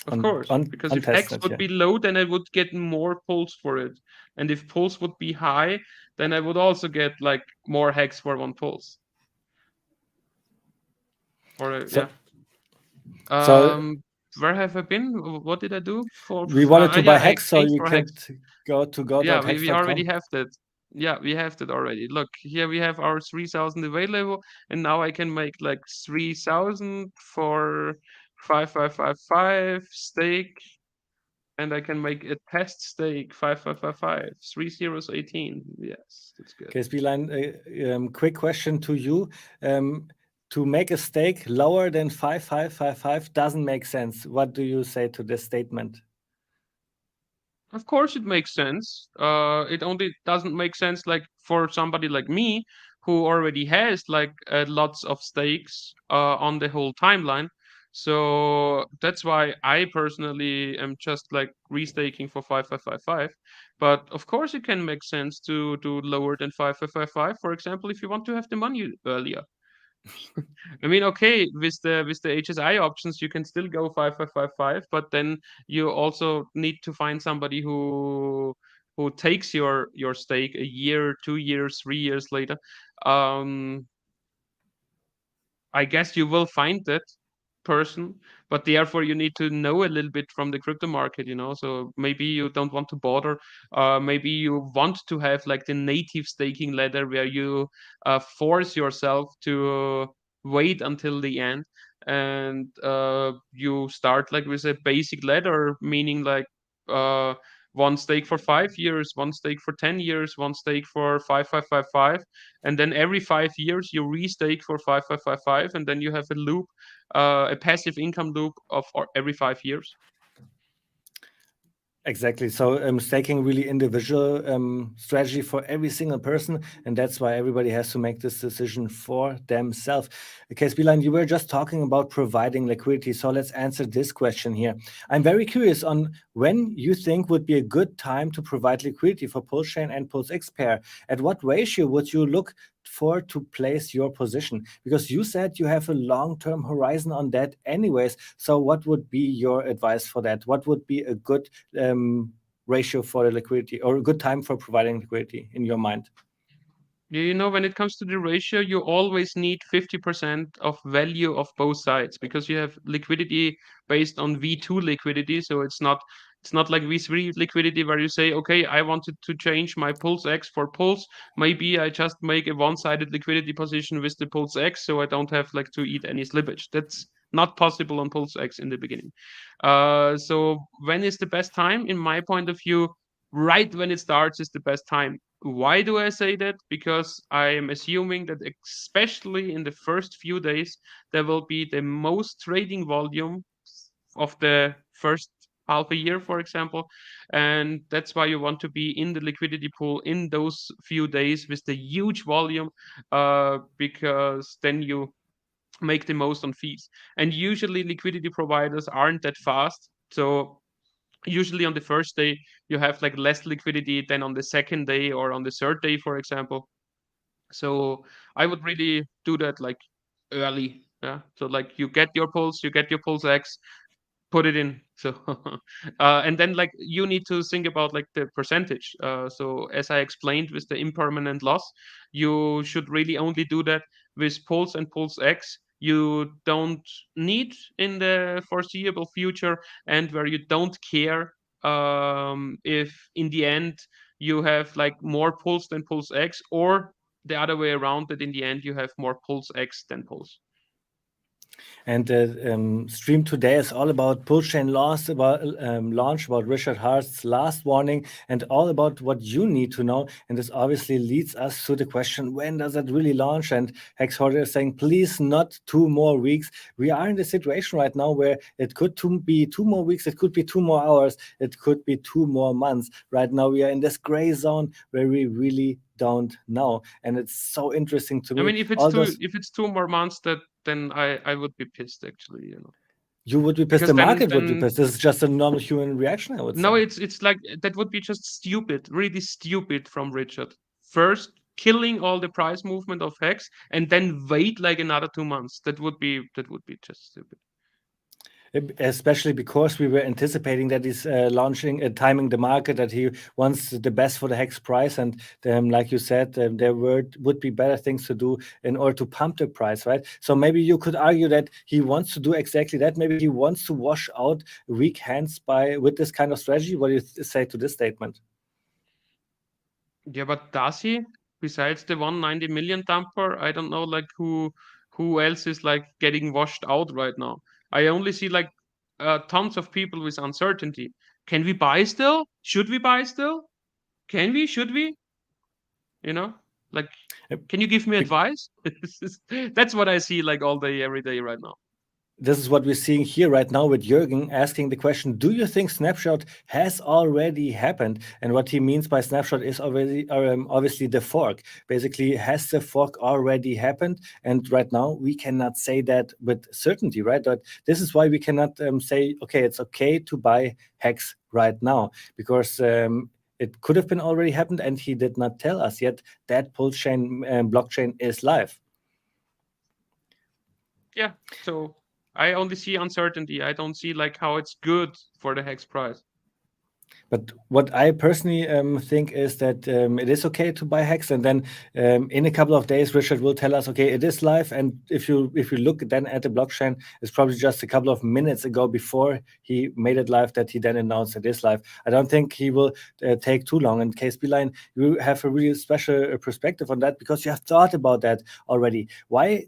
Of course, because if hex would be low, then I would get more pulse for it. And if pulse would be high, then I would also get like more hex for 1 pulse. So where have I been? What did I do? We wanted to buy hex, so you can go to go. Yeah, we already have that. Yeah, we have that already. Look, here we have our 3,000 available, and now I can make like 3,000 for 5,555 stake, and I can make a test stake 5,555 3 zeros 18. Yes, that's good. Okay, Speedline, quick question to you. To make a stake lower than 5,555 doesn't make sense. What do you say to this statement? Of course it makes sense. It only doesn't make sense like for somebody like me who already has like lots of stakes on the whole timeline. So that's why I personally am just like restaking for 5,555. But of course it can make sense to do lower than 5,555. For example, if you want to have the money earlier. I mean, okay, with the HSI options, you can still go 5,555, but then you also need to find somebody who takes your stake a year, 2 years, 3 years later. I guess you will find that person, but therefore you need to know a little bit from the crypto market, you know. So maybe you don't want to bother. Maybe you want to have like the native staking ladder where you force yourself to wait until the end, and you start like with a basic ladder, meaning like one stake for 5 years, one stake for 10 years, one stake for 5555, and then every 5 years you restake for 5555, and then you have a loop, a passive income loop of every 5 years. Exactly. So staking really individual strategy for every single person, and that's why everybody has to make this decision for themselves. Okay, Beeline, you were just talking about providing liquidity, so let's answer this question here. I'm very curious on when you think would be a good time to provide liquidity for PulseChain and PulseX pair. At what ratio would you look for to place your position? Because you said you have a long-term horizon on that anyways. So what would be your advice for that? What would be a good ratio for the liquidity, or a good time for providing liquidity in your mind? You know, when it comes to the ratio, you always need 50% of value of both sides, because you have liquidity based on V2 liquidity. So it's not like V3 liquidity where you say, okay, I wanted to change my PulseX for Pulse. Maybe I just make a one-sided liquidity position with the PulseX, so I don't have like to eat any slippage. That's not possible on PulseX in the beginning. So when is the best time? In my point of view, right when it starts is the best time. Why do I say that? Because I am assuming that especially in the first few days, there will be the most trading volume of the first half a year, for example. And that's why you want to be in the liquidity pool in those few days with the huge volume, because then you make the most on fees. And usually liquidity providers aren't that fast. So usually on the first day you have like less liquidity than on the second day or on the third day, for example. So I would really do that like early. Yeah, so like you get your pulse X, put it in. So and then like you need to think about like the percentage. So as I explained with the impermanent loss, you should really only do that with Pulse and Pulse X. You don't need in the foreseeable future, and where you don't care if in the end you have like more Pulse than Pulse X, or the other way around, that in the end you have more Pulse X than Pulse. And the stream today is all about PulseChain launch, about Richard Hart's last warning, and all about what you need to know. And this obviously leads us to the question, when does it really launch? And Hex Hoarder is saying, please, not 2 more weeks. We are in the situation right now where it could be 2 more weeks, it could be 2 more hours, it could be 2 more months. Right now we are in this gray zone where we really don't know, and it's so interesting to me. I mean, if it's 2 more months, then I would be pissed, actually, you know. You would be pissed. Because the market would be pissed. This is just a normal human reaction, I would say. No, it's like that would be just stupid, really stupid from Richard. First killing all the price movement of Hex and then wait like another 2 months. That would be just stupid. Especially because we were anticipating that he's timing the market, that he wants the best for the Hex price, and like you said, there would be better things to do in order to pump the price, right? So maybe you could argue that he wants to do exactly that. Maybe he wants to wash out weak hands with this kind of strategy. What do you say to this statement? Yeah, but does he? Besides the 190 million dumper, I don't know like who else is like getting washed out right now. I only see like tons of people with uncertainty. Can we buy still? Should we buy still? Can we? Should we? You know, like, can you give me advice? That's what I see like all day, every day right now. This is what we're seeing here right now with Jürgen asking the question, do you think snapshot has already happened? And what he means by snapshot is already obviously the fork. Basically, has the fork already happened? And right now, we cannot say that with certainty, right? But this is why we cannot say, okay, it's okay to buy Hex right now, because it could have been already happened, and he did not tell us yet that PulseChain blockchain is live. Yeah, so I only see uncertainty. I don't see like how it's good for the Hex price. But what I personally think is that it is okay to buy Hex, and then in a couple of days, Richard will tell us, okay, it is live. And if you look then at the blockchain, it's probably just a couple of minutes ago before he made it live that he then announced it is live. I don't think he will take too long. And Case Beeline, you have a really special perspective on that because you have thought about that already. Why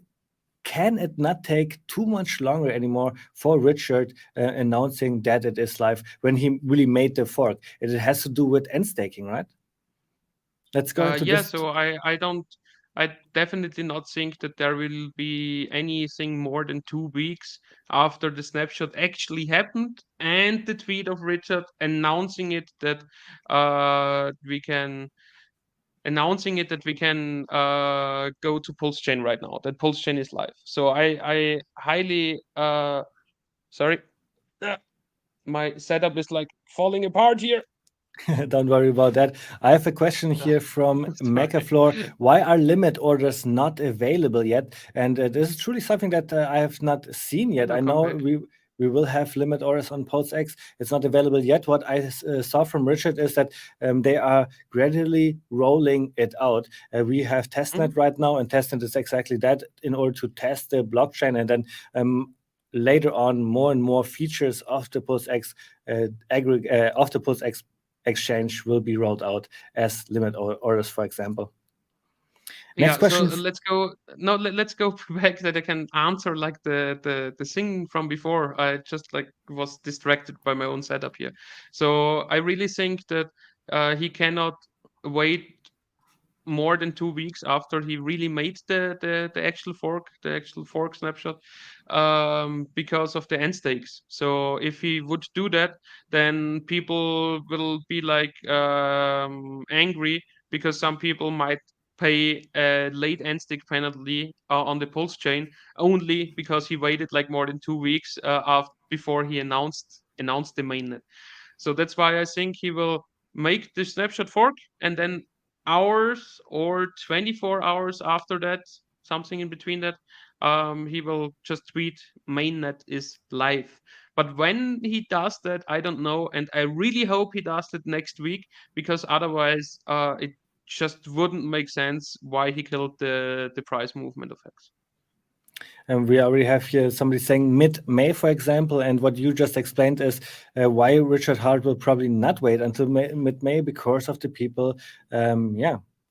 can it not take too much longer anymore for Richard announcing that it is live when he really made the fork? It has to do with end staking, right? Let's go into Yeah, this. so I definitely not think that there will be anything more than 2 weeks after the snapshot actually happened and the tweet of Richard announcing it that we can go to PulseChain right now, that PulseChain is live. So I highly sorry, my setup is like falling apart here. Don't worry about that. I have a question here from Mecafloor. Why are limit orders not available yet? And this is truly something that I have not seen yet. I know we will have limit orders on PulseX. It's not available yet. What I saw from Richard is that they are gradually rolling it out. We have Testnet right now, and Testnet is exactly that, in order to test the blockchain, and then later on more and more features of the PulseX exchange will be rolled out as limit orders, for example. Next question. So let's go. No, let's go back that I can answer like the thing from before. I just like was distracted by my own setup here. So I really think that he cannot wait more than 2 weeks after he really made the actual fork snapshot, because of the end stakes. So if he would do that, then people will be like angry because some people might pay a late end stake penalty on the PulseChain only because he waited like more than 2 weeks before he announced the mainnet. So that's why I think he will make the snapshot fork, and then hours or 24 hours after that, something in between that, he will just tweet mainnet is live. But when he does that, I don't know, and I really hope he does it next week, because otherwise it just wouldn't make sense why he killed the price movement of Hex. And we already have here somebody saying mid-May, for example, and what you just explained is why Richard Hart will probably not wait until mid-May, because of the people,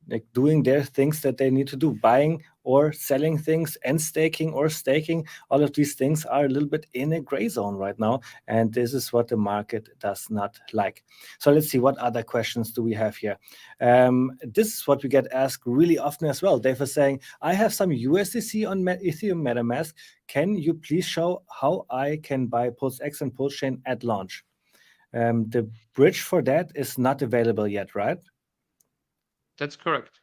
like doing their things that they need to do, buying or selling things, and staking or staking. All of these things are a little bit in a gray zone right now, and this is what the market does not like. So let's see, what other questions do we have here? This is what we get asked really often as well. Dave is saying, I have some USDC on Ethereum MetaMask. Can you please show how I can buy PulseX and PulseChain at launch? The bridge for that is not available yet, right? That's correct.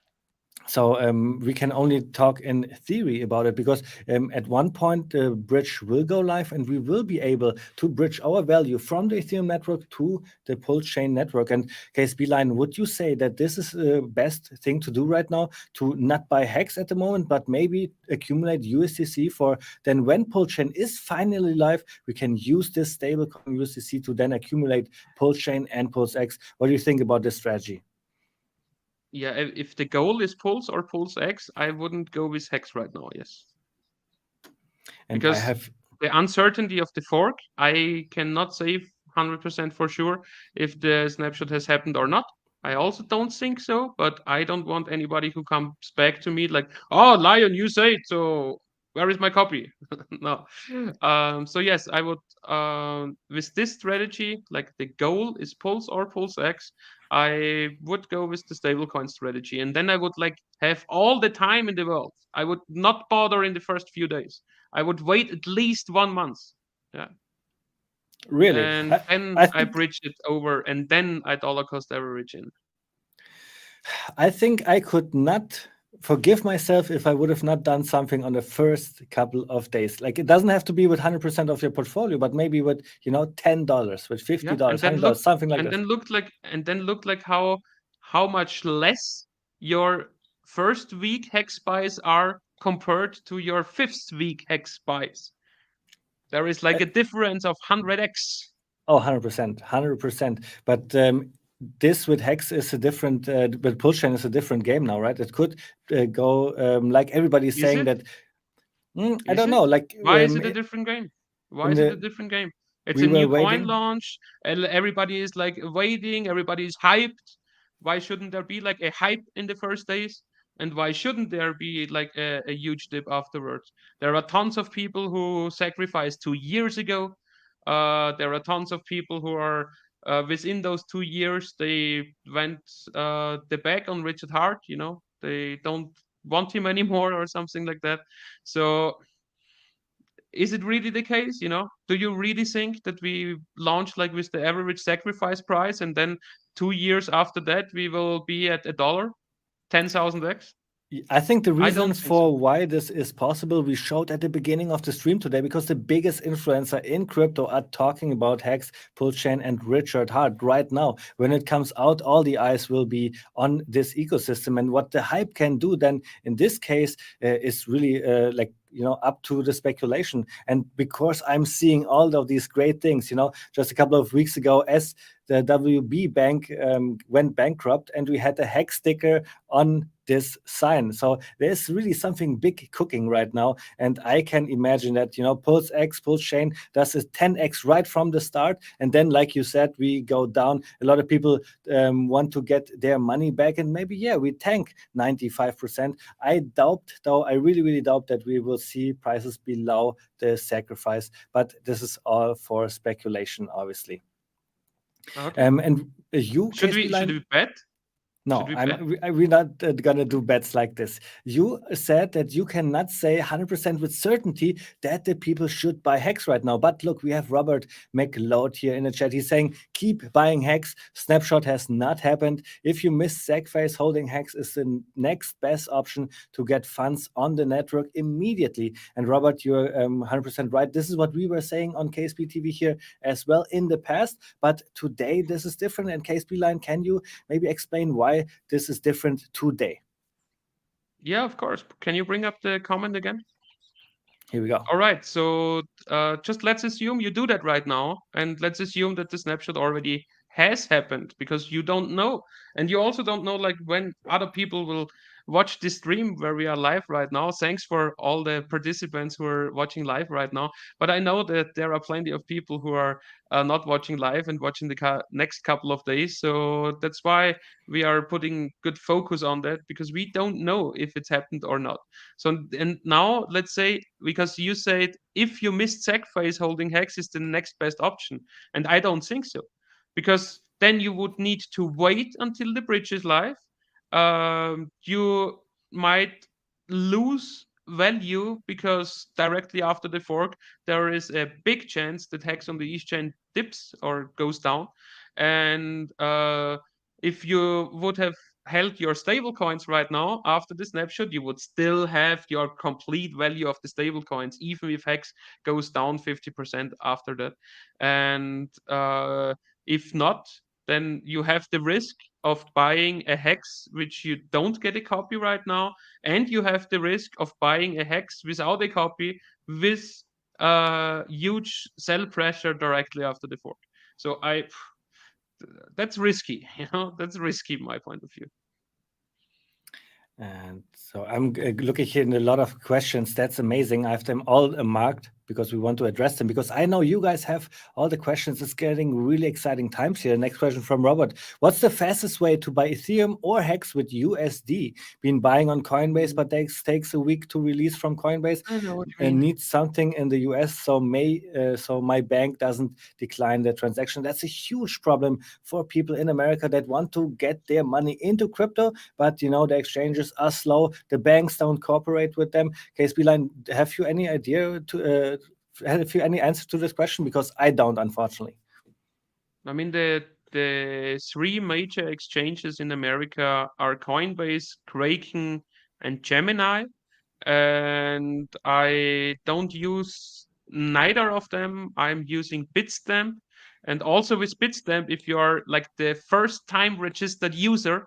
So we can only talk in theory about it, because at one point the bridge will go live, and we will be able to bridge our value from the Ethereum network to the PulseChain network. And Case Beeline, would you say that this is the best thing to do right now, to not buy Hex at the moment, but maybe accumulate USDC for then when PulseChain is finally live, we can use this stablecoin USDC to then accumulate PulseChain and PulseX? What do you think about this strategy? Yeah, if the goal is Pulse or PulseX, I wouldn't go with Hex right now, yes. And because I have the uncertainty of the fork, I cannot say 100% for sure if the snapshot has happened or not. I also don't think so, but I don't want anybody who comes back to me like, oh, Lion, you say it, so where is my copy? No. So yes, I would, with this strategy, like the goal is Pulse or PulseX, I would go with the stablecoin strategy, and then I would like have all the time in the world. I would not bother in the first few days. I would wait at least 1 month. Yeah. really. And then I bridge it over, and then I dollar cost average in. I think I could not forgive myself if I would have not done something on the first couple of days. Like, it doesn't have to be with 100% of your portfolio, but maybe with, $10, with $50, $100, something like that. And then look like how much less your first week hex buys are compared to your 5th week hex buys. There is like a difference of 100x. Oh, 100%, 100%. But this with Hex is a different, with PulseChain is a different game now, right? It could go like everybody's Is saying it? that. I Is don't it? know. Like Why is it a different game? Why in is it a the different game? It's we a were new coin waiting. launch, and everybody is like waiting, everybody is hyped. Why shouldn't there be like a hype in the first days? And why shouldn't there be like a huge dip afterwards? There are tons of people who sacrificed 2 years ago. There are tons of people who are within those 2 years, they went the back on Richard Hart, you know, they don't want him anymore or something like that. So is it really the case? You know, do you really think that we launch like with the average sacrifice price, and then 2 years after that we will be at $1, 10,000x? I think the I don't reasons think so. for why this is possible we showed at the beginning of the stream today, because the biggest influencer in crypto are talking about Hex, PulseChain, and Richard Hart right now. When it comes out, all the eyes will be on this ecosystem, and what the hype can do then in this case is really like, you know, up to the speculation. And because I'm seeing all of these great things, you know, just a couple of weeks ago, as the WB bank went bankrupt, and we had a Hex sticker on this sign. So there's really something big cooking right now, and I can imagine that, you know, PulseX, PulseChain does a 10x right from the start, and then, like you said, we go down. A lot of people want to get their money back, and maybe we tank 95%. I doubt, though, I really doubt that we will see prices below the sacrifice, but this is all for speculation, obviously. Okay. And you, Should we bet? no, Should we bet? we're not gonna do bets like this. You said that you cannot say 100% with certainty that the people should buy Hex right now. But look, we have Robert McLeod here in the chat. He's saying, keep buying Hex. Snapshot has not happened. If you miss Sackface, holding Hex is the next best option to get funds on the network immediately. And Robert, you're 100% right. This is what we were saying on KSP TV here as well in the past. But today, this is different. And KSP Line, can you maybe explain why this is different today? Yeah, of course. Can you bring up the comment again? Here we go. All right. So just let's assume you do that right now, and let's assume that the snapshot already has happened, because you don't know, and you also don't know like when other people will watch this stream where we are live right now. Thanks for all the participants who are watching live right now, but I know that there are plenty of people who are not watching live and watching the next couple of days. So that's why we are putting good focus on that, because we don't know if it's happened or not. So, and now let's say, because you said if you missed Sackface, holding Hex is the next best option, and I don't think so, because then you would need to wait until the bridge is live. You might lose value, because directly after the fork there is a big chance that Hex on the East chain dips or goes down, and if you would have held your stable coins right now after the snapshot, you would still have your complete value of the stable coins, even if Hex goes down 50% after that. And if not, then you have the risk of buying a Hex which you don't get a copy right now, and you have the risk of buying a Hex without a copy with huge sell pressure directly after the fork. So that's risky, you know, that's risky in my point of view. And so I'm looking here in a lot of questions. That's amazing. I have them all marked because we want to address them, because I know you guys have all the questions. It's getting really exciting times here. Next question from Robert. What's the fastest way to buy Ethereum or Hex with USD? Been buying on Coinbase, but takes a week to release from Coinbase. I know what you And mean. needs something in the US, so my bank doesn't decline the transaction. That's a huge problem for people in America that want to get their money into crypto, but you know, the exchanges are slow. The banks don't cooperate with them. KSP Line, have you any idea to have you any answer to this question? Because I don't, unfortunately. I mean, the three major exchanges in America are Coinbase, Kraken, and Gemini. And I don't use neither of them. I'm using Bitstamp. And also with Bitstamp, if you are like the first time registered user,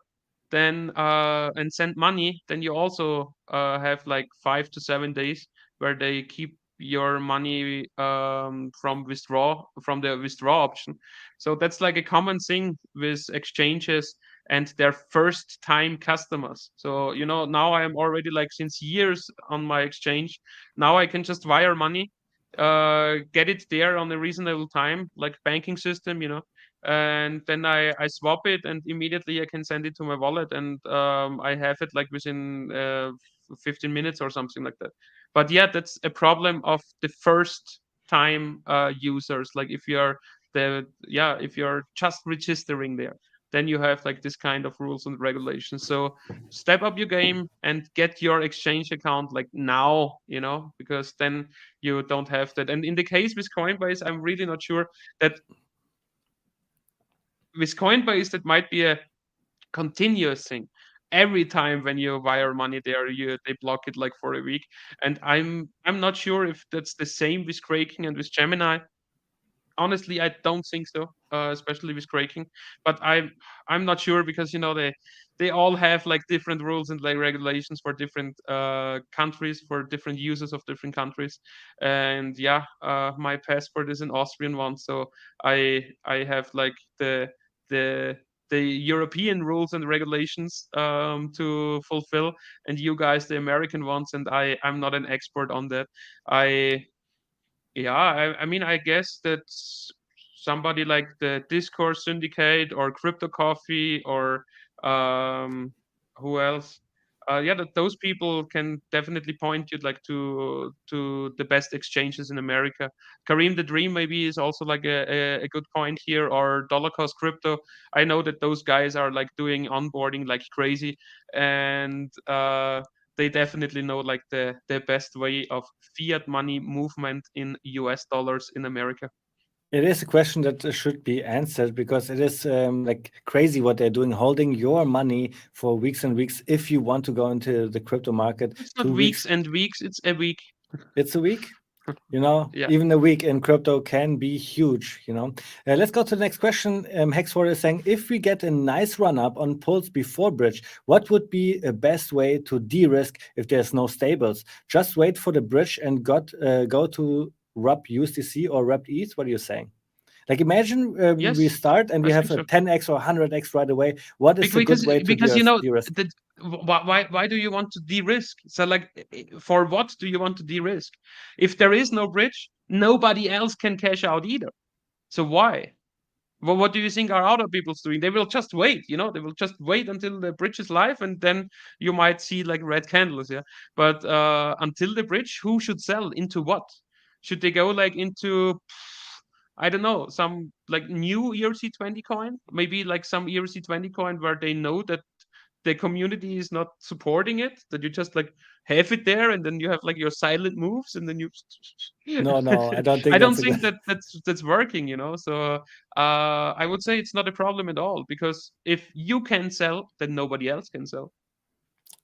then and send money, then you also have like 5 to 7 days where they keep your money from the withdraw option. So that's like a common thing with exchanges and their first time customers. So now I am already like since years on my exchange. Now I can just wire money, get it there on a reasonable time, like banking system, and then I swap it, and immediately I can send it to my wallet, and I have it like within 15 minutes or something like that. But yeah, that's a problem of the first time users. Like if you're just registering there, then you have like this kind of rules and regulations. So step up your game and get your exchange account like now, because then you don't have that. And in the case with Coinbase, I'm really not sure that with Coinbase that might be a continuous thing. Every time when you wire money there, they block it like for a week. And I'm not sure if that's the same with Kraken and with Gemini. Honestly, I don't think so, especially with Kraken. But I'm not sure because they all have like different rules and like regulations for different countries, for different users of different countries. And yeah, my passport is an Austrian one, so I have like the European rules and regulations to fulfill, and you guys the American ones, and I'm not an expert on that. I mean, I guess that somebody like the Discord Syndicate or Crypto Coffee or who else? That those people can definitely point you like to the best exchanges in America. Kareem the Dream maybe is also like a good point here, or Dollar Cost Crypto. I know that those guys are like doing onboarding like crazy, and they definitely know like the best way of fiat money movement in US dollars in America. It is a question that should be answered because it is like crazy what they're doing, holding your money for weeks and weeks. If you want to go into the crypto market, It's not weeks and weeks, it's a week. It's a week. Yeah. Even a week in crypto can be huge. Let's go to the next question. Hexward is saying, if we get a nice run up on Pulse before bridge, what would be a best way to de-risk if there's no stables? Just wait for the bridge and go to RUP USDC or RUP ETH. What are you saying? Like imagine we start and we have a 10x or 100x right away. What is a good way to de-risk? Why do you want to de-risk? So like, for what do you want to de-risk? If there is no bridge, nobody else can cash out either. So why? Well, what do you think are other people's doing? They will just wait, they will just wait until the bridge is live, and then you might see like red candles, yeah. But until the bridge, who should sell into what? Should they go like into, I don't know, some like new ERC20 coin, maybe like some ERC20 coin where they know that the community is not supporting it, that you just like have it there, and then you have like your silent moves, and then you no I don't think that's working, so I would say it's not a problem at all, because if you can sell, then nobody else can sell.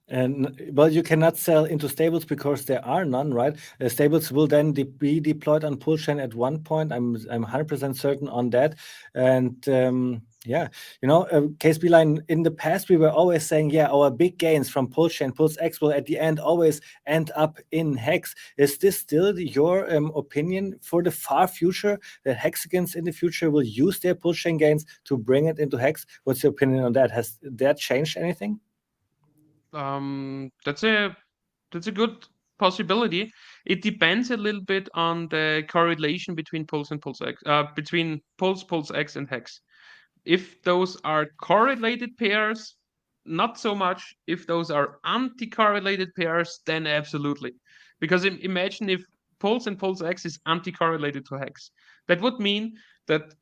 And well, you cannot sell into stables because there are none, right? Stables will then be deployed on PulseChain at one point. I'm 100% certain on that. And KSB Line, in the past we were always saying, our big gains from PulseChain, PulseX will at the end always end up in Hex. Is this still your opinion for the far future, that Hexicans in the future will use their PulseChain gains to bring it into Hex? What's your opinion on that? Has that changed anything? That's a good possibility. It depends a little bit on the correlation between Pulse and PulseX, between PulseX, and Hex. If those are correlated pairs, not so much. If those are anti-correlated pairs, then absolutely. Because imagine if Pulse and PulseX is anti-correlated to Hex. That would mean that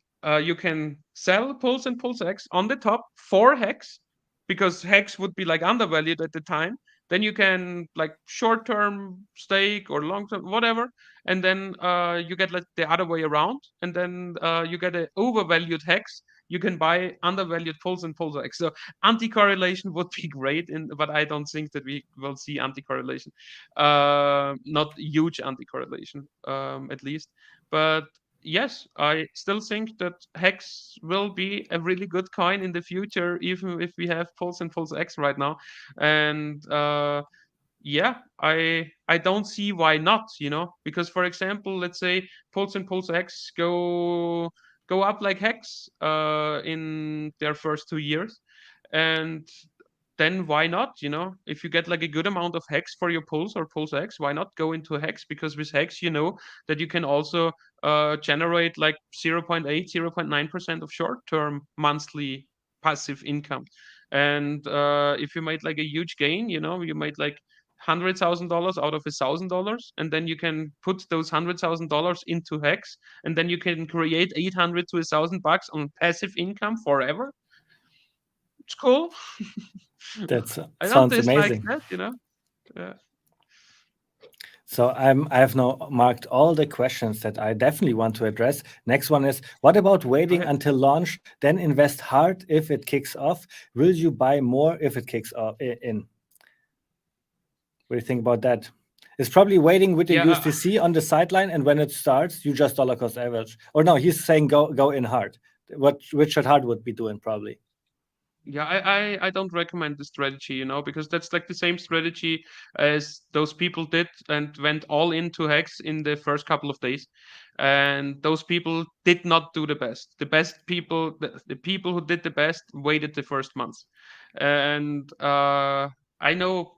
you can sell Pulse and PulseX on the top for Hex, because Hex would be like undervalued at the time. Then you can like short-term stake or long-term, whatever, and then you get like the other way around, and then you get an overvalued Hex. You can buy undervalued Pulse and PulseX. So anti-correlation would be great, but I don't think that we will see anti-correlation. Not huge anti-correlation, at least. But yes, I still think that Hex will be a really good coin in the future, even if we have Pulse and PulseX right now. And yeah, I don't see why not, you know, because for example, let's say Pulse and Pulse X go up like Hex in their first 2 years, and then why not, you know, if you get like a good amount of Hex for your Pulse or Pulse X, why not go into Hex? Because with Hex, you know that you can also generate like 0.8, 0.9% of short-term monthly passive income. And if you made like a huge gain, you know, you made like $100,000 out of $1,000, and then you can put those $100,000 into Hex, and then you can create 800 to $1,000 on passive income forever. It's cool. That I don't sounds dislike amazing. that, you know. Yeah. So I have now marked all the questions that I definitely want to address. Next one is, what about waiting Okay. until launch, then invest hard if it kicks off? Will you buy more if it kicks off in? What do you think about that? It's probably waiting with the Yeah, USDC on the sideline, and when it starts, you just dollar cost average. Or no, he's saying go in hard. What Richard Hart would be doing probably. yeah, I don't recommend the strategy, you know, because that's like the same strategy as those people did and went all into Hex in the first couple of days. And those people did not do the best. The best people, the people who did the best waited the first month. And I know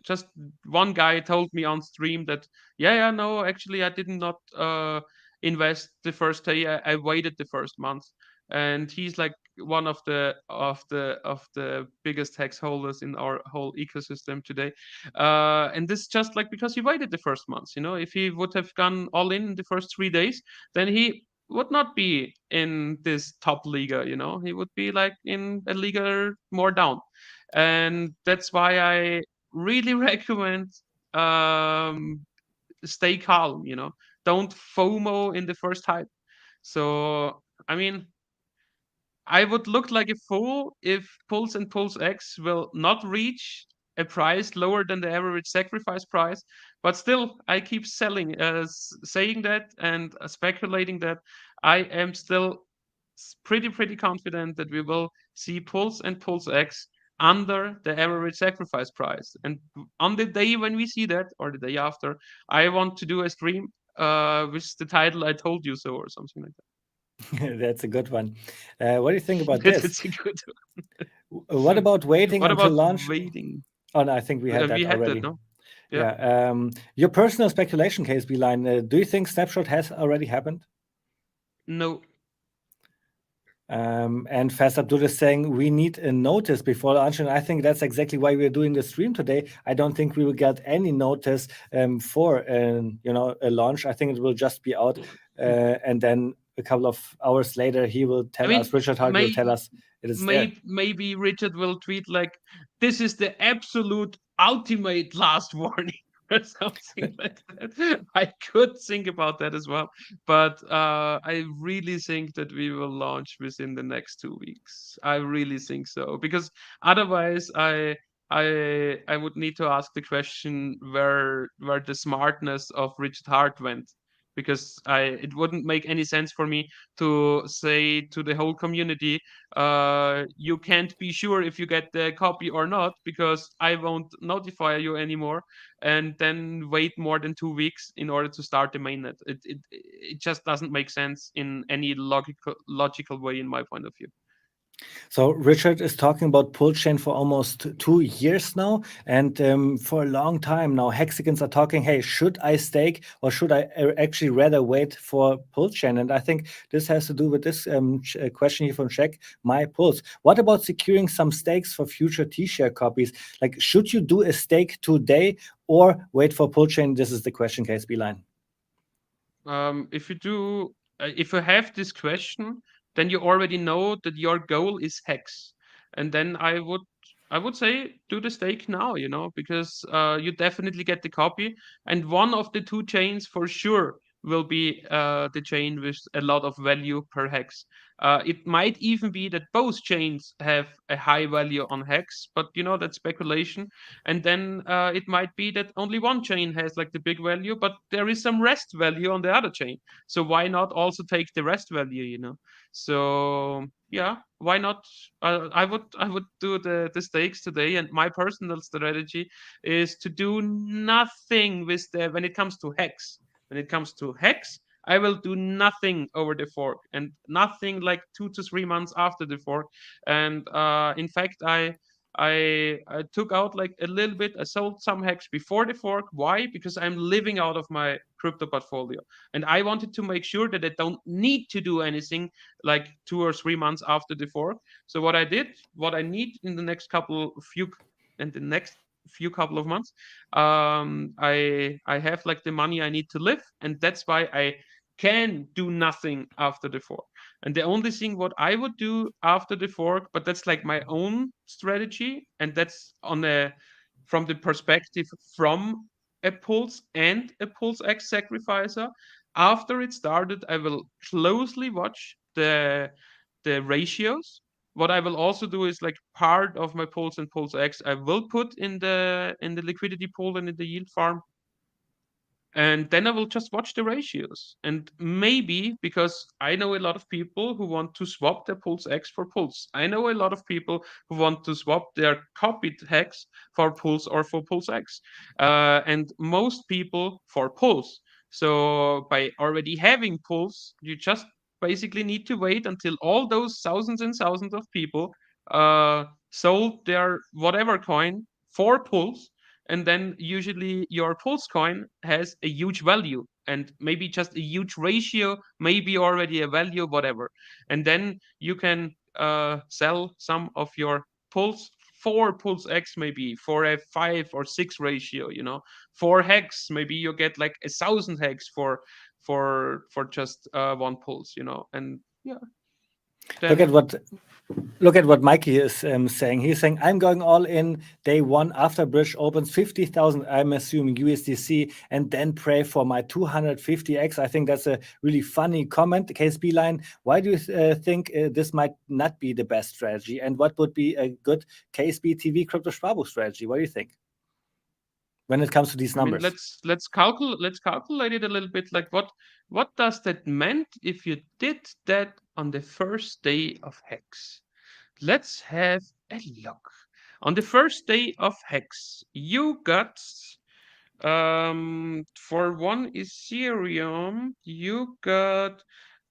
just one guy told me on stream that, yeah, no, actually I did not invest the first day. I waited the first month. And he's like one of the biggest Hex holders in our whole ecosystem today. And this just like because he waited the first month, you know, if he would have gone all in the first 3 days, then he would not be in this top liga, you know, he would be like in a liga more down. And that's why I really recommend stay calm, you know, don't FOMO in the first hype. So I mean, I would look like a fool if Pulse and Pulse X will not reach a price lower than the average sacrifice price. But still, I keep saying that and speculating that I am still pretty confident that we will see Pulse and Pulse X under the average sacrifice price. And on the day when we see that, or the day after, I want to do a stream with the title "I Told You So" or something like that. That's a good one. What do you think about Yes, this? it's a good What about waiting What until about launch? waiting? Oh, no, I think we had that We had already. that, no? Yeah. Your personal speculation case, Beeline, do you think snapshot has already happened? No. And Fast Abdul is saying we need a notice before launch, and I think that's exactly why we're doing the stream today. I don't think we will get any notice for a launch. I think it will just be out, and then a couple of hours later, he will tell us. Richard Hart will tell us it is there. Maybe Richard will tweet like, "This is the absolute ultimate last warning." Or something like that. I could think about that as well, but I really think that we will launch within the next 2 weeks. I really think so, because otherwise, I would need to ask the question where the smartness of Richard Hart went, because it wouldn't make any sense for me to say to the whole community, you can't be sure if you get the copy or not because I won't notify you anymore, and then wait more than 2 weeks in order to start the mainnet. It just doesn't make sense in any logical way, in my point of view. So Richard is talking about PulseChain for almost 2 years now, and for a long time now, Hexicans are talking, hey, should I stake or should I actually rather wait for PulseChain? And I think this has to do with this question here from Check My Pulse. What about securing some stakes for future T-share copies? Like, should you do a stake today or wait for PulseChain? This is the question, case Beeline. If you have this question, then you already know that your goal is Hex, and then I would say do the stake now, you know, because you definitely get the copy, and one of the two chains for sure will be the chain with a lot of value per hex. It might even be that both chains have a high value on hex, but that's speculation. And then it might be that only one chain has like the big value, but there is some rest value on the other chain. So why not also take the rest value? So yeah, why not? I would do the stakes today, and my personal strategy is to do nothing with when it comes to hex. When it comes to hex, I will do nothing over the fork and nothing like 2 to 3 months after the fork. And in fact, I took out like a little bit. I sold some hex before the fork. Why? Because I'm living out of my crypto portfolio, and I wanted to make sure that I don't need to do anything like 2 or 3 months after the fork. So what I did, what I need in the next couple of months, I have like the money I need to live, and that's why I can do nothing after the fork. And the only thing what I would do after the fork, but that's like my own strategy, and that's from the perspective from a Pulse and a PulseX sacrificer. After it started, I will closely watch the ratios. What I will also do is like part of my Pulse and PulseX I will put in the liquidity pool and in the yield farm. And then I will just watch the ratios. And maybe, because I know a lot of people who want to swap their PulseX for Pulse. I know a lot of people who want to swap their copied hex for Pulse or for PulseX. And most people for Pulse. So by already having Pulse, you just basically need to wait until all those thousands and thousands of people sold their whatever coin for Pulse. And then usually your Pulse coin has a huge value, and maybe just a huge ratio, maybe already a value, whatever. And then you can sell some of your Pulse for PulseX, maybe for a 5 or 6 ratio, for hex, maybe you get like 1,000 hex for just one Pulse, and yeah. Look at what Mikey is saying. He's saying, I'm going all in day one after bridge opens 50,000, I'm assuming USDC, and then pray for my 250x. I think that's a really funny comment. KSB line, why do you think this might not be the best strategy? And what would be a good KSB TV Kryptosparbuch strategy? What do you think when it comes to these numbers? I mean, let's calculate it a little bit. Like what does that meant if you did that on the first day of hex? Let's have a look. On the first day of hex, you got for 1 Ethereum, you got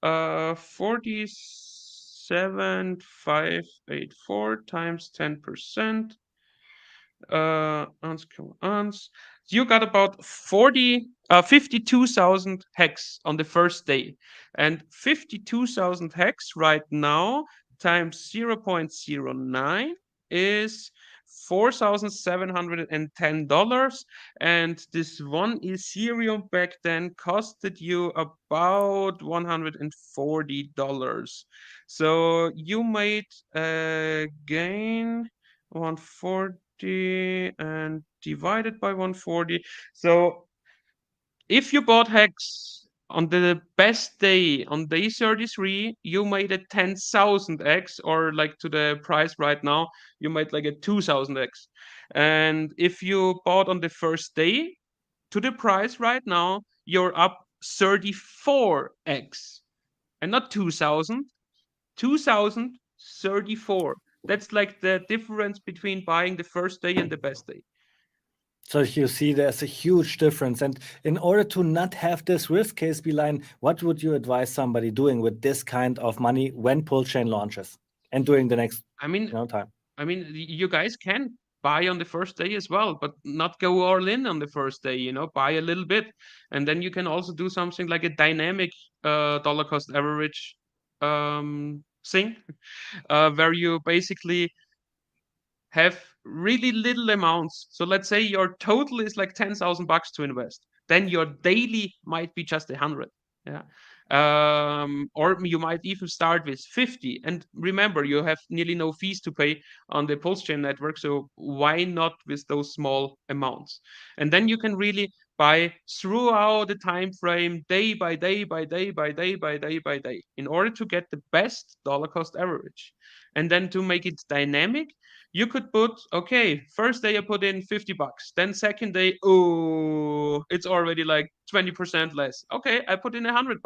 47,584 times 10%. You got about 52,000 hex on the first day, and 52,000 hex right now times 0.09 is $4,710, and this 1 Ethereum back then costed you about $140. So you made a gain 140 and divided by 140. So if you bought hex on the best day, on day 33, you made a 10,000x, or like to the price right now, you made like a 2,000x. And if you bought on the first day, to the price right now, you're up 34x. And not 2,000, 2,034. That's like the difference between buying the first day and the best day. So you see there's a huge difference. And in order to not have this risk, KSB line, what would you advise somebody doing with this kind of money when PulseChain launches and during the next time? I mean, you guys can buy on the first day as well, but not go all in on the first day, buy a little bit. And then you can also do something like a dynamic dollar cost average thing, where you basically have really little amounts. So let's say your total is like 10,000 bucks to invest. Then your daily might be just 100. Yeah. Or you might even start with 50. And remember, you have nearly no fees to pay on the PulseChain network. So why not with those small amounts? And then you can really by throughout the time frame, day by day by day by day by day by day, in order to get the best dollar cost average. And then to make it dynamic, you could put, okay, first day I put in $50, then second day, oh, it's already like 20% less. Okay, I put in $100.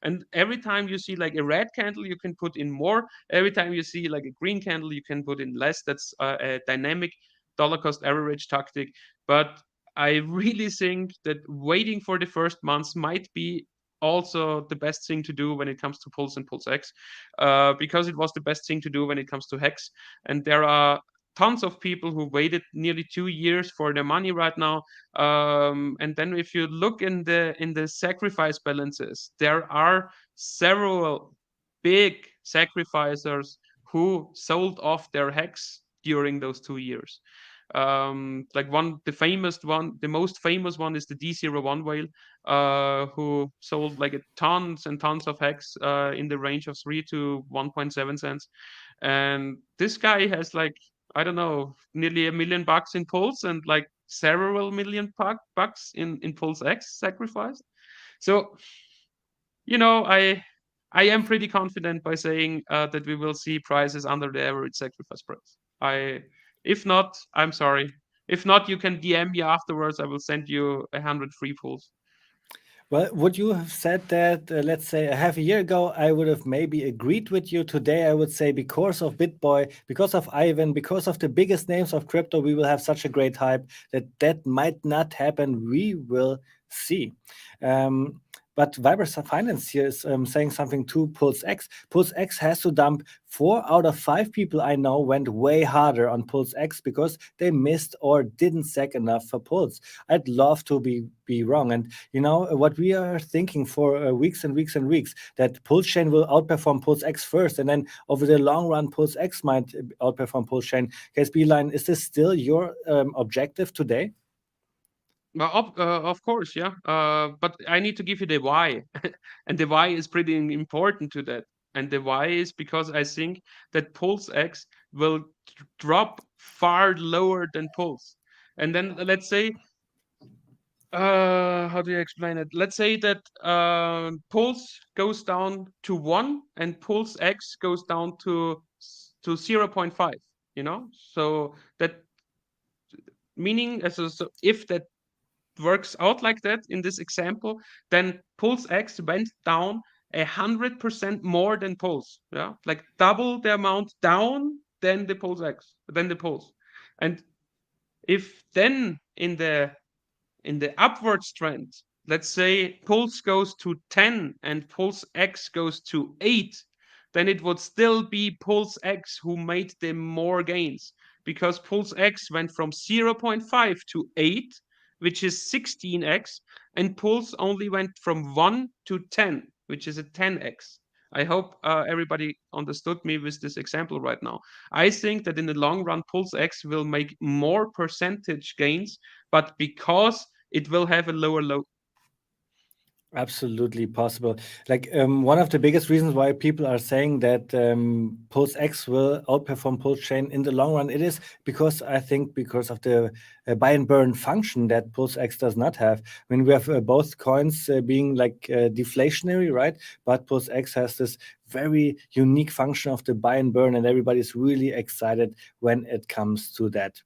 And every time you see like a red candle, you can put in more. Every time you see like a green candle, you can put in less. That's a dynamic dollar cost average tactic. But I really think that waiting for the first months might be also the best thing to do when it comes to Pulse and PulseX, because it was the best thing to do when it comes to HEX. And there are tons of people who waited nearly 2 years for their money right now. And then if you look in the sacrifice balances, there are several big sacrificers who sold off their HEX during those 2 years. Like the most famous one is the D01 whale, who sold like tons and tons of HEX in the range of 3 to 1.7 cents. And this guy has like, I don't know, nearly $1 million in Pulse and like several million bucks in PulseX sacrificed. So, you know, I am pretty confident by saying that we will see prices under the average sacrifice price. If not, I'm sorry. If not, you can DM me afterwards. I will send you 100 free pulls. Well, would you have said that, let's say, a half a year ago, I would have maybe agreed with you. Today, I would say because of BitBoy, because of Ivan, because of the biggest names of crypto, we will have such a great hype that might not happen. We will see. But Vibers Finance here is saying something to PulseX. PulseX has to dump 4 out of 5 people I know went way harder on PulseX because they missed or didn't stack enough for Pulse. I'd love to be wrong. And you know what we are thinking for weeks and weeks and weeks, that PulseChain will outperform PulseX first, and then over the long run, PulseX might outperform PulseChain. Guys, Beeline, is this still your objective today? Well, of course, yeah. But I need to give you the why. And the why is pretty important to that. And the why is because I think that PulseX will drop far lower than Pulse. And then let's say, how do you explain it? Let's say that Pulse goes down to 1 and PulseX goes down to 0.5, you know? So that meaning, so if that works out like that in this example, then PulseX went down 100% more than Pulse. Yeah, like double the amount down than the PulseX, than the Pulse. And if then in the upwards trend, let's say Pulse goes to 10 and PulseX goes to 8, then it would still be PulseX who made the more gains, because PulseX went from 0.5 to 8, which is 16x, and Pulse only went from 1 to 10, which is a 10x. I hope everybody understood me with this example right now. I think that in the long run, PulseX will make more percentage gains, but because it will have a lower low. Absolutely possible. Like one of the biggest reasons why people are saying that PulseX will outperform PulseChain in the long run, it is because I think because of the buy and burn function that PulseX does not have. I mean, we have both coins being like deflationary, right? But PulseX has this very unique function of the buy and burn, and everybody's really excited when it comes to that.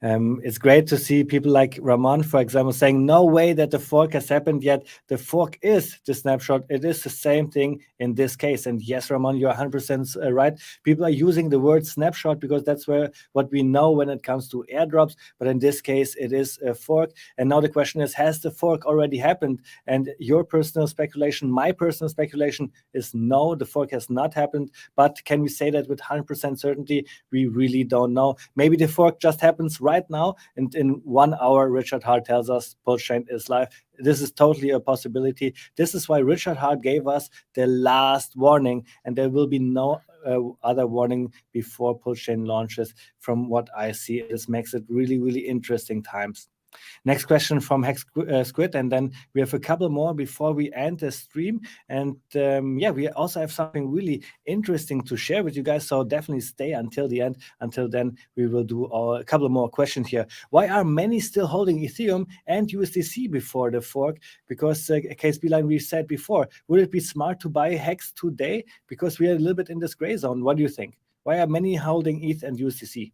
It's great to see people like Ramon, for example, saying no way that the fork has happened yet. The fork is the snapshot. It is the same thing in this case. And yes, Ramon, you're 100% right. People are using the word snapshot because that's what we know when it comes to airdrops. But in this case, it is a fork. And now the question is, has the fork already happened? And your personal speculation, my personal speculation is no, the fork has not happened. But can we say that with 100% certainty? We really don't know. Maybe the fork just happens right now, and in 1 hour, Richard Hart tells us PulseChain is live. This is totally a possibility. This is why Richard Hart gave us the last warning, and there will be no other warning before PulseChain launches. From what I see, this makes it really, really interesting times. Next question from HEX Squid, and then we have a couple more before we end the stream. And we also have something really interesting to share with you guys, so definitely stay until the end. Until then, we will do a couple more questions here. Why are many still holding Ethereum and USDC before the fork? Because KSB Line, we said before, would it be smart to buy HEX today? Because we are a little bit in this gray zone. What do you think? Why are many holding ETH and USDC?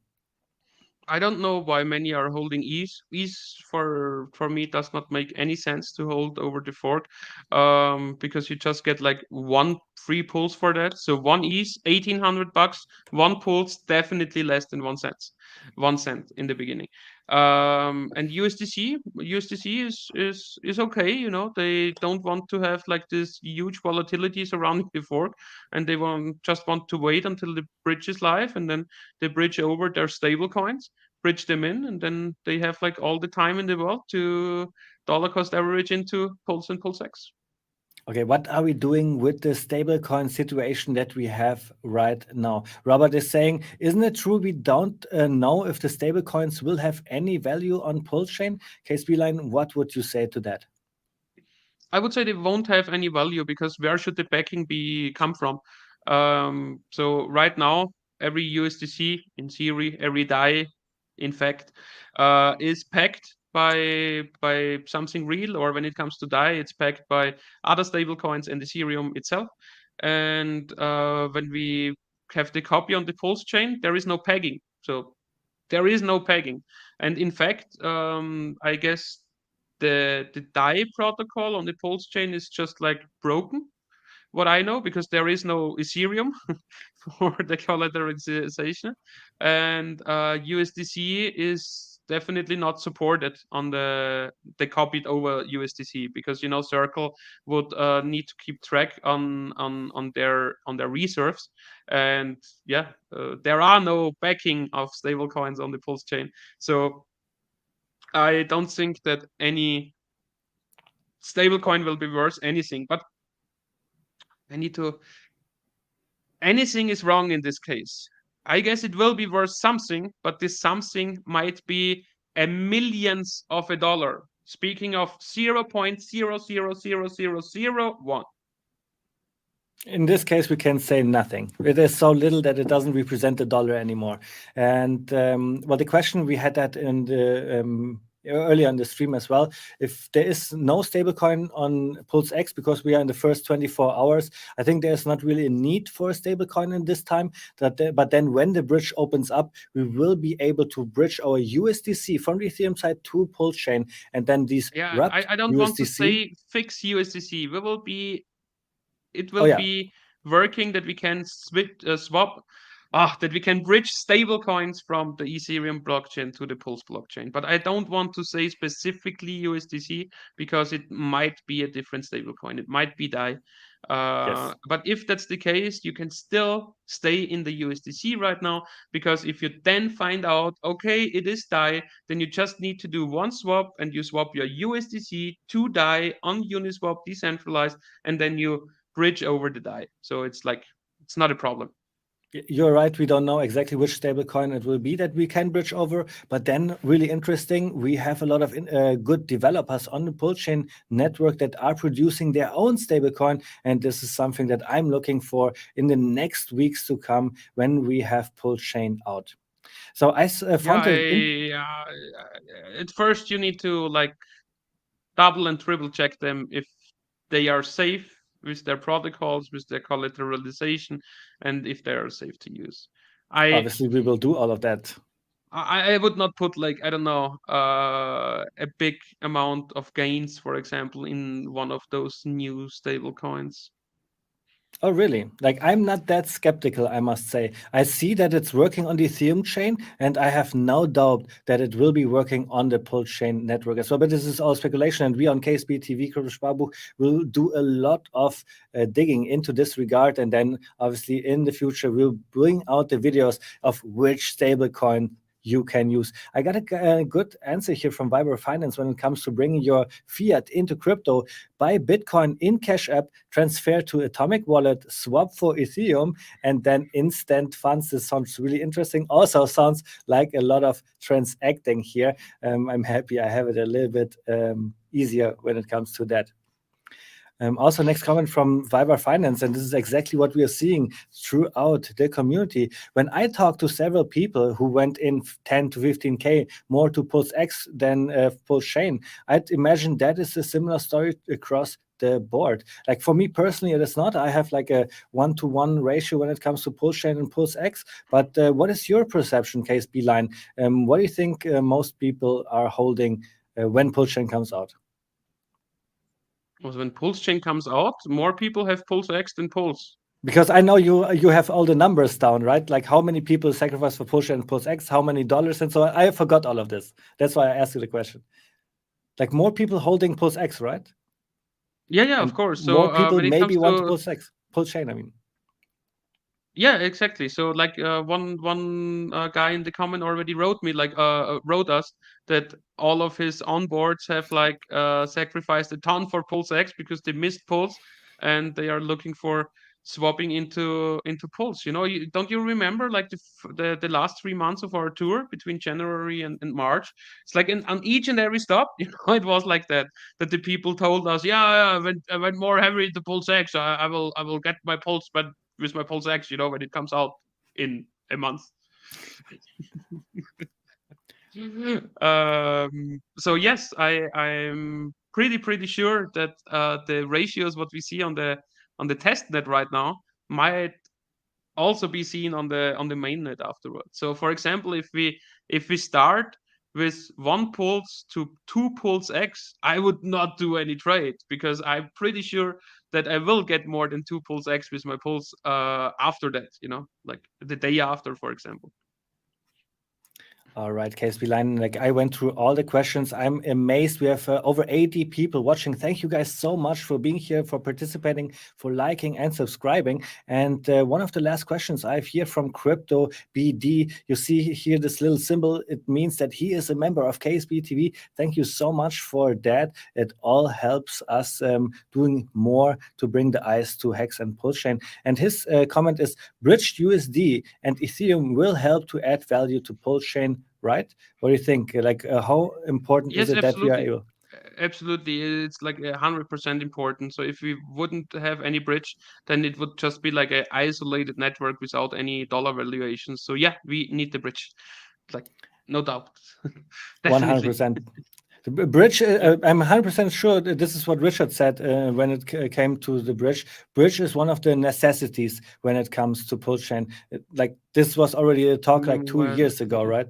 I don't know why many are holding ETH. ETH for me does not make any sense to hold over the fork, because you just get like one free pulse for that. So one ETH, $1,800. One pulse, definitely less than 1 cent. 1 cent in the beginning. And USDC is okay. You know, they don't want to have like this huge volatility surrounding the fork, and they just want to wait until the bridge is live, and then they bridge over their stable coins, bridge them in, and then they have like all the time in the world to dollar cost average into Pulse and PulseX. Okay, what are we doing with the stablecoin situation that we have right now? Robert is saying, isn't it true we don't know if the stablecoins will have any value on PulseChain? KSB Line, what would you say to that? I would say they won't have any value, because where should the backing come from? So right now, every USDC in theory, every DAI, in fact, is packed by something real, or when it comes to DAI, it's packed by other stablecoins and Ethereum itself. And when we have the copy on the PulseChain, there is no pegging. So there is no pegging. And in fact, I guess the DAI protocol on the PulseChain is just like broken, what I know, because there is no Ethereum for the collateralization, and USDC is definitely not supported on the copied over USDC, because you know Circle would need to keep track on their reserves, and there are no backing of stablecoins on the PulseChain, so I don't think that any stablecoin will be worth anything. But anything is wrong in this case. I guess it will be worth something, but this something might be a millionth of a dollar. Speaking of 0.000001. In this case, we can say nothing. It is so little that it doesn't represent the dollar anymore. And the question we had that in the earlier in the stream as well, if there is no stablecoin on PulseX because we are in the first 24 hours, I think there's not really a need for a stablecoin in this time. But then when the bridge opens up, we will be able to bridge our USDC from the Ethereum side to PulseChain, and then these I don't USDC, want to say fix USDC. It will be working that we can swap. That we can bridge stable coins from the Ethereum blockchain to the Pulse blockchain. But I don't want to say specifically USDC, because it might be a different stable coin. It might be DAI. But if that's the case, you can still stay in the USDC right now, because if you then find out, okay, it is DAI, then you just need to do one swap, and you swap your USDC to DAI on Uniswap decentralized, and then you bridge over the DAI. So it's not a problem. You're right. We don't know exactly which stablecoin it will be that we can bridge over. But then, really interesting, we have a lot of good developers on the PulseChain network that are producing their own stablecoin. And this is something that I'm looking for in the next weeks to come when we have PulseChain out. So I found at first you need to double and triple check them if they are safe with their protocols, with their collateralization, and if they are safe to use. Obviously, we will do all of that. I would not put a big amount of gains, for example, in one of those new stable coins. Oh, really? I'm not that skeptical, I must say. I see that it's working on the Ethereum chain, and I have no doubt that it will be working on the PulseChain network as well. But this is all speculation, and we on KSB TV, Kryptosparbuch, will do a lot of digging into this regard. And then, obviously, in the future, we'll bring out the videos of which stablecoin you can use. I got a good answer here from Viber Finance when it comes to bringing your fiat into crypto. Buy Bitcoin in Cash App, transfer to Atomic Wallet, swap for Ethereum, and then instant funds. This sounds really interesting. Also sounds like a lot of transacting here. I'm happy I have it a little bit easier when it comes to that. Also, next comment from Viber Finance, and this is exactly what we are seeing throughout the community. When I talk to several people who went in 10 to 15K more to PulseX than PulseChain, I'd imagine that is a similar story across the board. Like for me personally, it is not. I have like a 1-to-1 ratio when it comes to PulseChain and PulseX. But what is your perception, KSB Line? What do you think most people are holding when PulseChain comes out? When PulseChain comes out, more people have PulseX than Pulse. Because I know you have all the numbers down, right? Like how many people sacrifice for PulseChain and PulseX, how many dollars, and so on. I forgot all of this. That's why I asked you the question. Like more people holding PulseX, right? Yeah, of course. So more people when it maybe comes want to PulseChain, I mean. Yeah, exactly. So like one guy in the comment already wrote us that all of his onboards have like sacrificed a ton for PulseX because they missed Pulse and they are looking for swapping into Pulse. You know, don't you remember like the last 3 months of our tour between January and March? It's like on each and every stop, you know, it was like that the people told us, I went more heavy into PulseX. I will get my Pulse, but with my PulseX, you know, when it comes out in a month. So yes, I'm pretty sure that the ratios what we see on the testnet right now might also be seen on the mainnet afterwards. So for example, if we start with 1 Pulse to 2 PulseX, I would not do any trade because I'm pretty sure that I will get more than 2 PulseX with my Pulse after that, you know, like the day after, for example. All right, KSB Line, like I went through all the questions. I'm amazed. We have over 80 people watching. Thank you guys so much for being here, for participating, for liking and subscribing. And one of the last questions I have here from Crypto BD, you see here this little symbol. It means that he is a member of KSB TV. Thank you so much for that. It all helps us doing more to bring the eyes to HEX and PulseChain. And his comment is, bridged USD and Ethereum will help to add value to PulseChain, right? What do you think? Like, how important is it that we are able? Absolutely, it's like 100% important. So if we wouldn't have any bridge, then it would just be like an isolated network without any dollar valuations. So yeah, we need the bridge, like no doubt. 100%. The bridge, I'm 100% sure that this is what Richard said when it came to the bridge. Bridge is one of the necessities when it comes to PulseChain. Like this was already a talk like 2 years ago, right?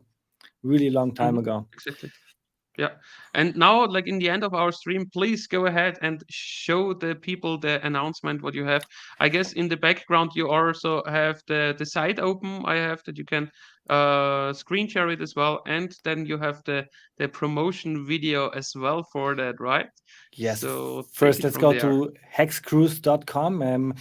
Really long time ago. Exactly. Yeah. And now, like in the end of our stream, please go ahead and show the people the announcement what you have. I guess in the background you also have the site open. I have that you can screen share it as well, and then you have the promotion video as well for that, right? Yes. So first, let's go to hexcruise.com.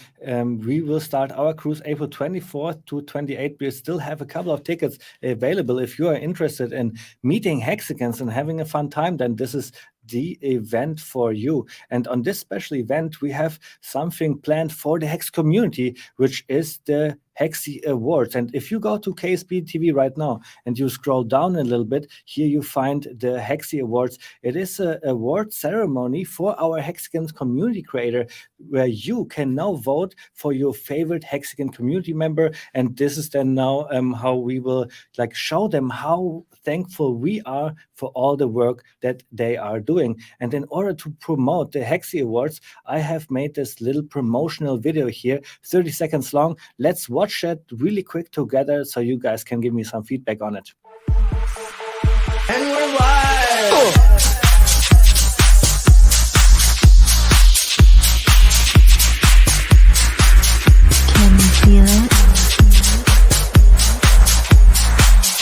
We will start our cruise April 24th to 28th. We still have a couple of tickets available. If you are interested in meeting Hexicans and having a fun time, then this is the event for you. And on this special event, we have something planned for the Hex community, which is the Hexi Awards. And if you go to KSB TV right now and you scroll down a little bit, here you find the Hexi Awards. It is an award ceremony for our Hexicans community creator, where you can now vote for your favorite Hexican community member. And this is then now how we will like show them how thankful we are for all the work that they are doing. And in order to promote the Hexi Awards, I have made this little promotional video here, 30 seconds long. Let's watch it really quick together so you guys can give me some feedback on it. And we're live! Can you feel it?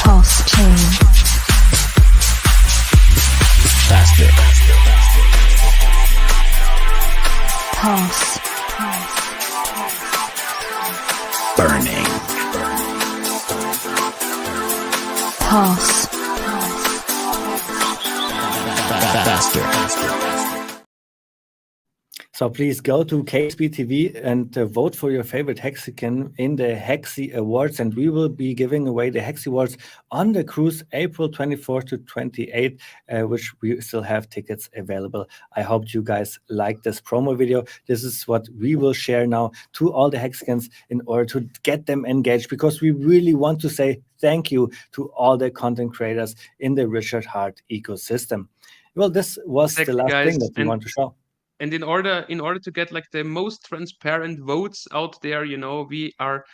PulseChain. Faster. Pulse. Burning. Pulse. Faster. So please go to KSB TV and vote for your favorite Hexican in the Hexi Awards, and we will be giving away the Hexi Awards on the cruise April 24th to 28th, which we still have tickets available. I hope you guys like this promo video. This is what we will share now to all the Hexicans in order to get them engaged, because we really want to say thank you to all the content creators in the Richard Hart ecosystem. Well, this was the last thing that we want to show. And in order to get like the most transparent votes out there, we are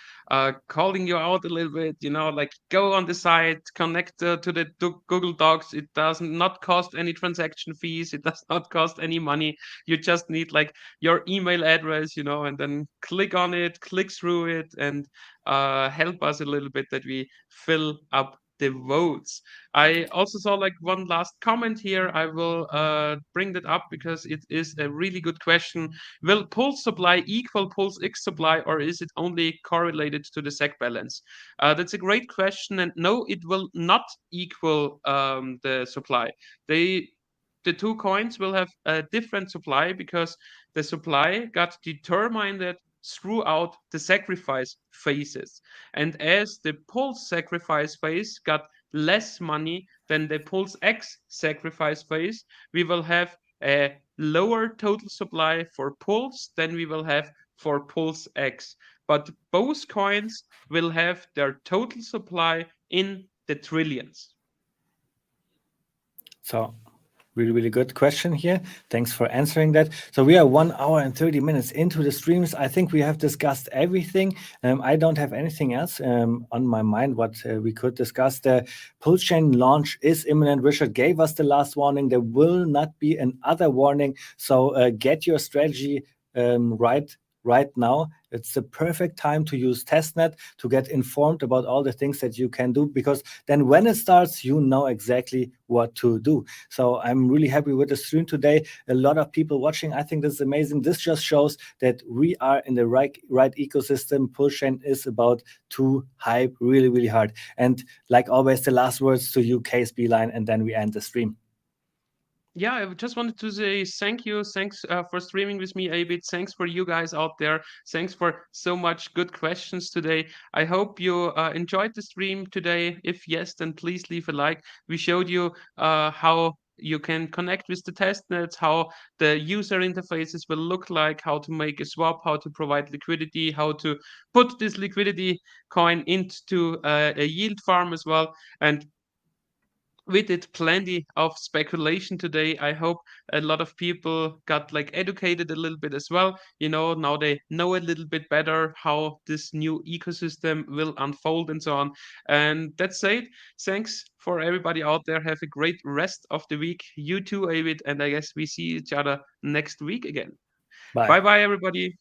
calling you out a little bit, like go on the site, connect to the Google Docs. It does not cost any transaction fees. It does not cost any money. You just need like your email address, and then click on it, click through it, and help us a little bit that we fill up the votes. I also saw like one last comment here. I will bring that up because it is a really good question. Will pulse supply equal pulse X supply, or is it only correlated to the SEC balance? That's a great question, and no, it will not equal the supply. The two coins will have a different supply because the supply got determined throughout the sacrifice phases. And as the pulse sacrifice phase got less money than the pulse X sacrifice phase, we will have a lower total supply for pulse than we will have for pulse X. But both coins will have their total supply in the trillions. So really good question here. Thanks for answering that. So we are 1 hour and 30 minutes into the streams. I think we have discussed everything. I don't have anything else on my mind what we could discuss. The PulseChain launch is imminent. Richard gave us the last warning. There will not be another warning. So get your strategy right now. It's the perfect time to use Testnet to get informed about all the things that you can do, because then when it starts, you know exactly what to do. So I'm really happy with the stream today. A lot of people watching. I think this is amazing. This just shows that we are in the right ecosystem. PulseChain is about to hype really hard. And like always, the last words to you, KSB line, and then we end the stream. Yeah, I just wanted to say thank you. Thanks for streaming with me, Abid. Thanks for you guys out there. Thanks for so much good questions today. I hope you enjoyed the stream today. If yes, then please leave a like. We showed you how you can connect with the testnets, how the user interfaces will look like, how to make a swap, how to provide liquidity, how to put this liquidity coin into a yield farm as well. And we did plenty of speculation today. I hope a lot of people got like educated a little bit as well. Now they know a little bit better how this new ecosystem will unfold and so on. And that's it. Thanks for everybody out there. Have a great rest of the week. You too, David. And I guess we see each other next week again. Bye, everybody.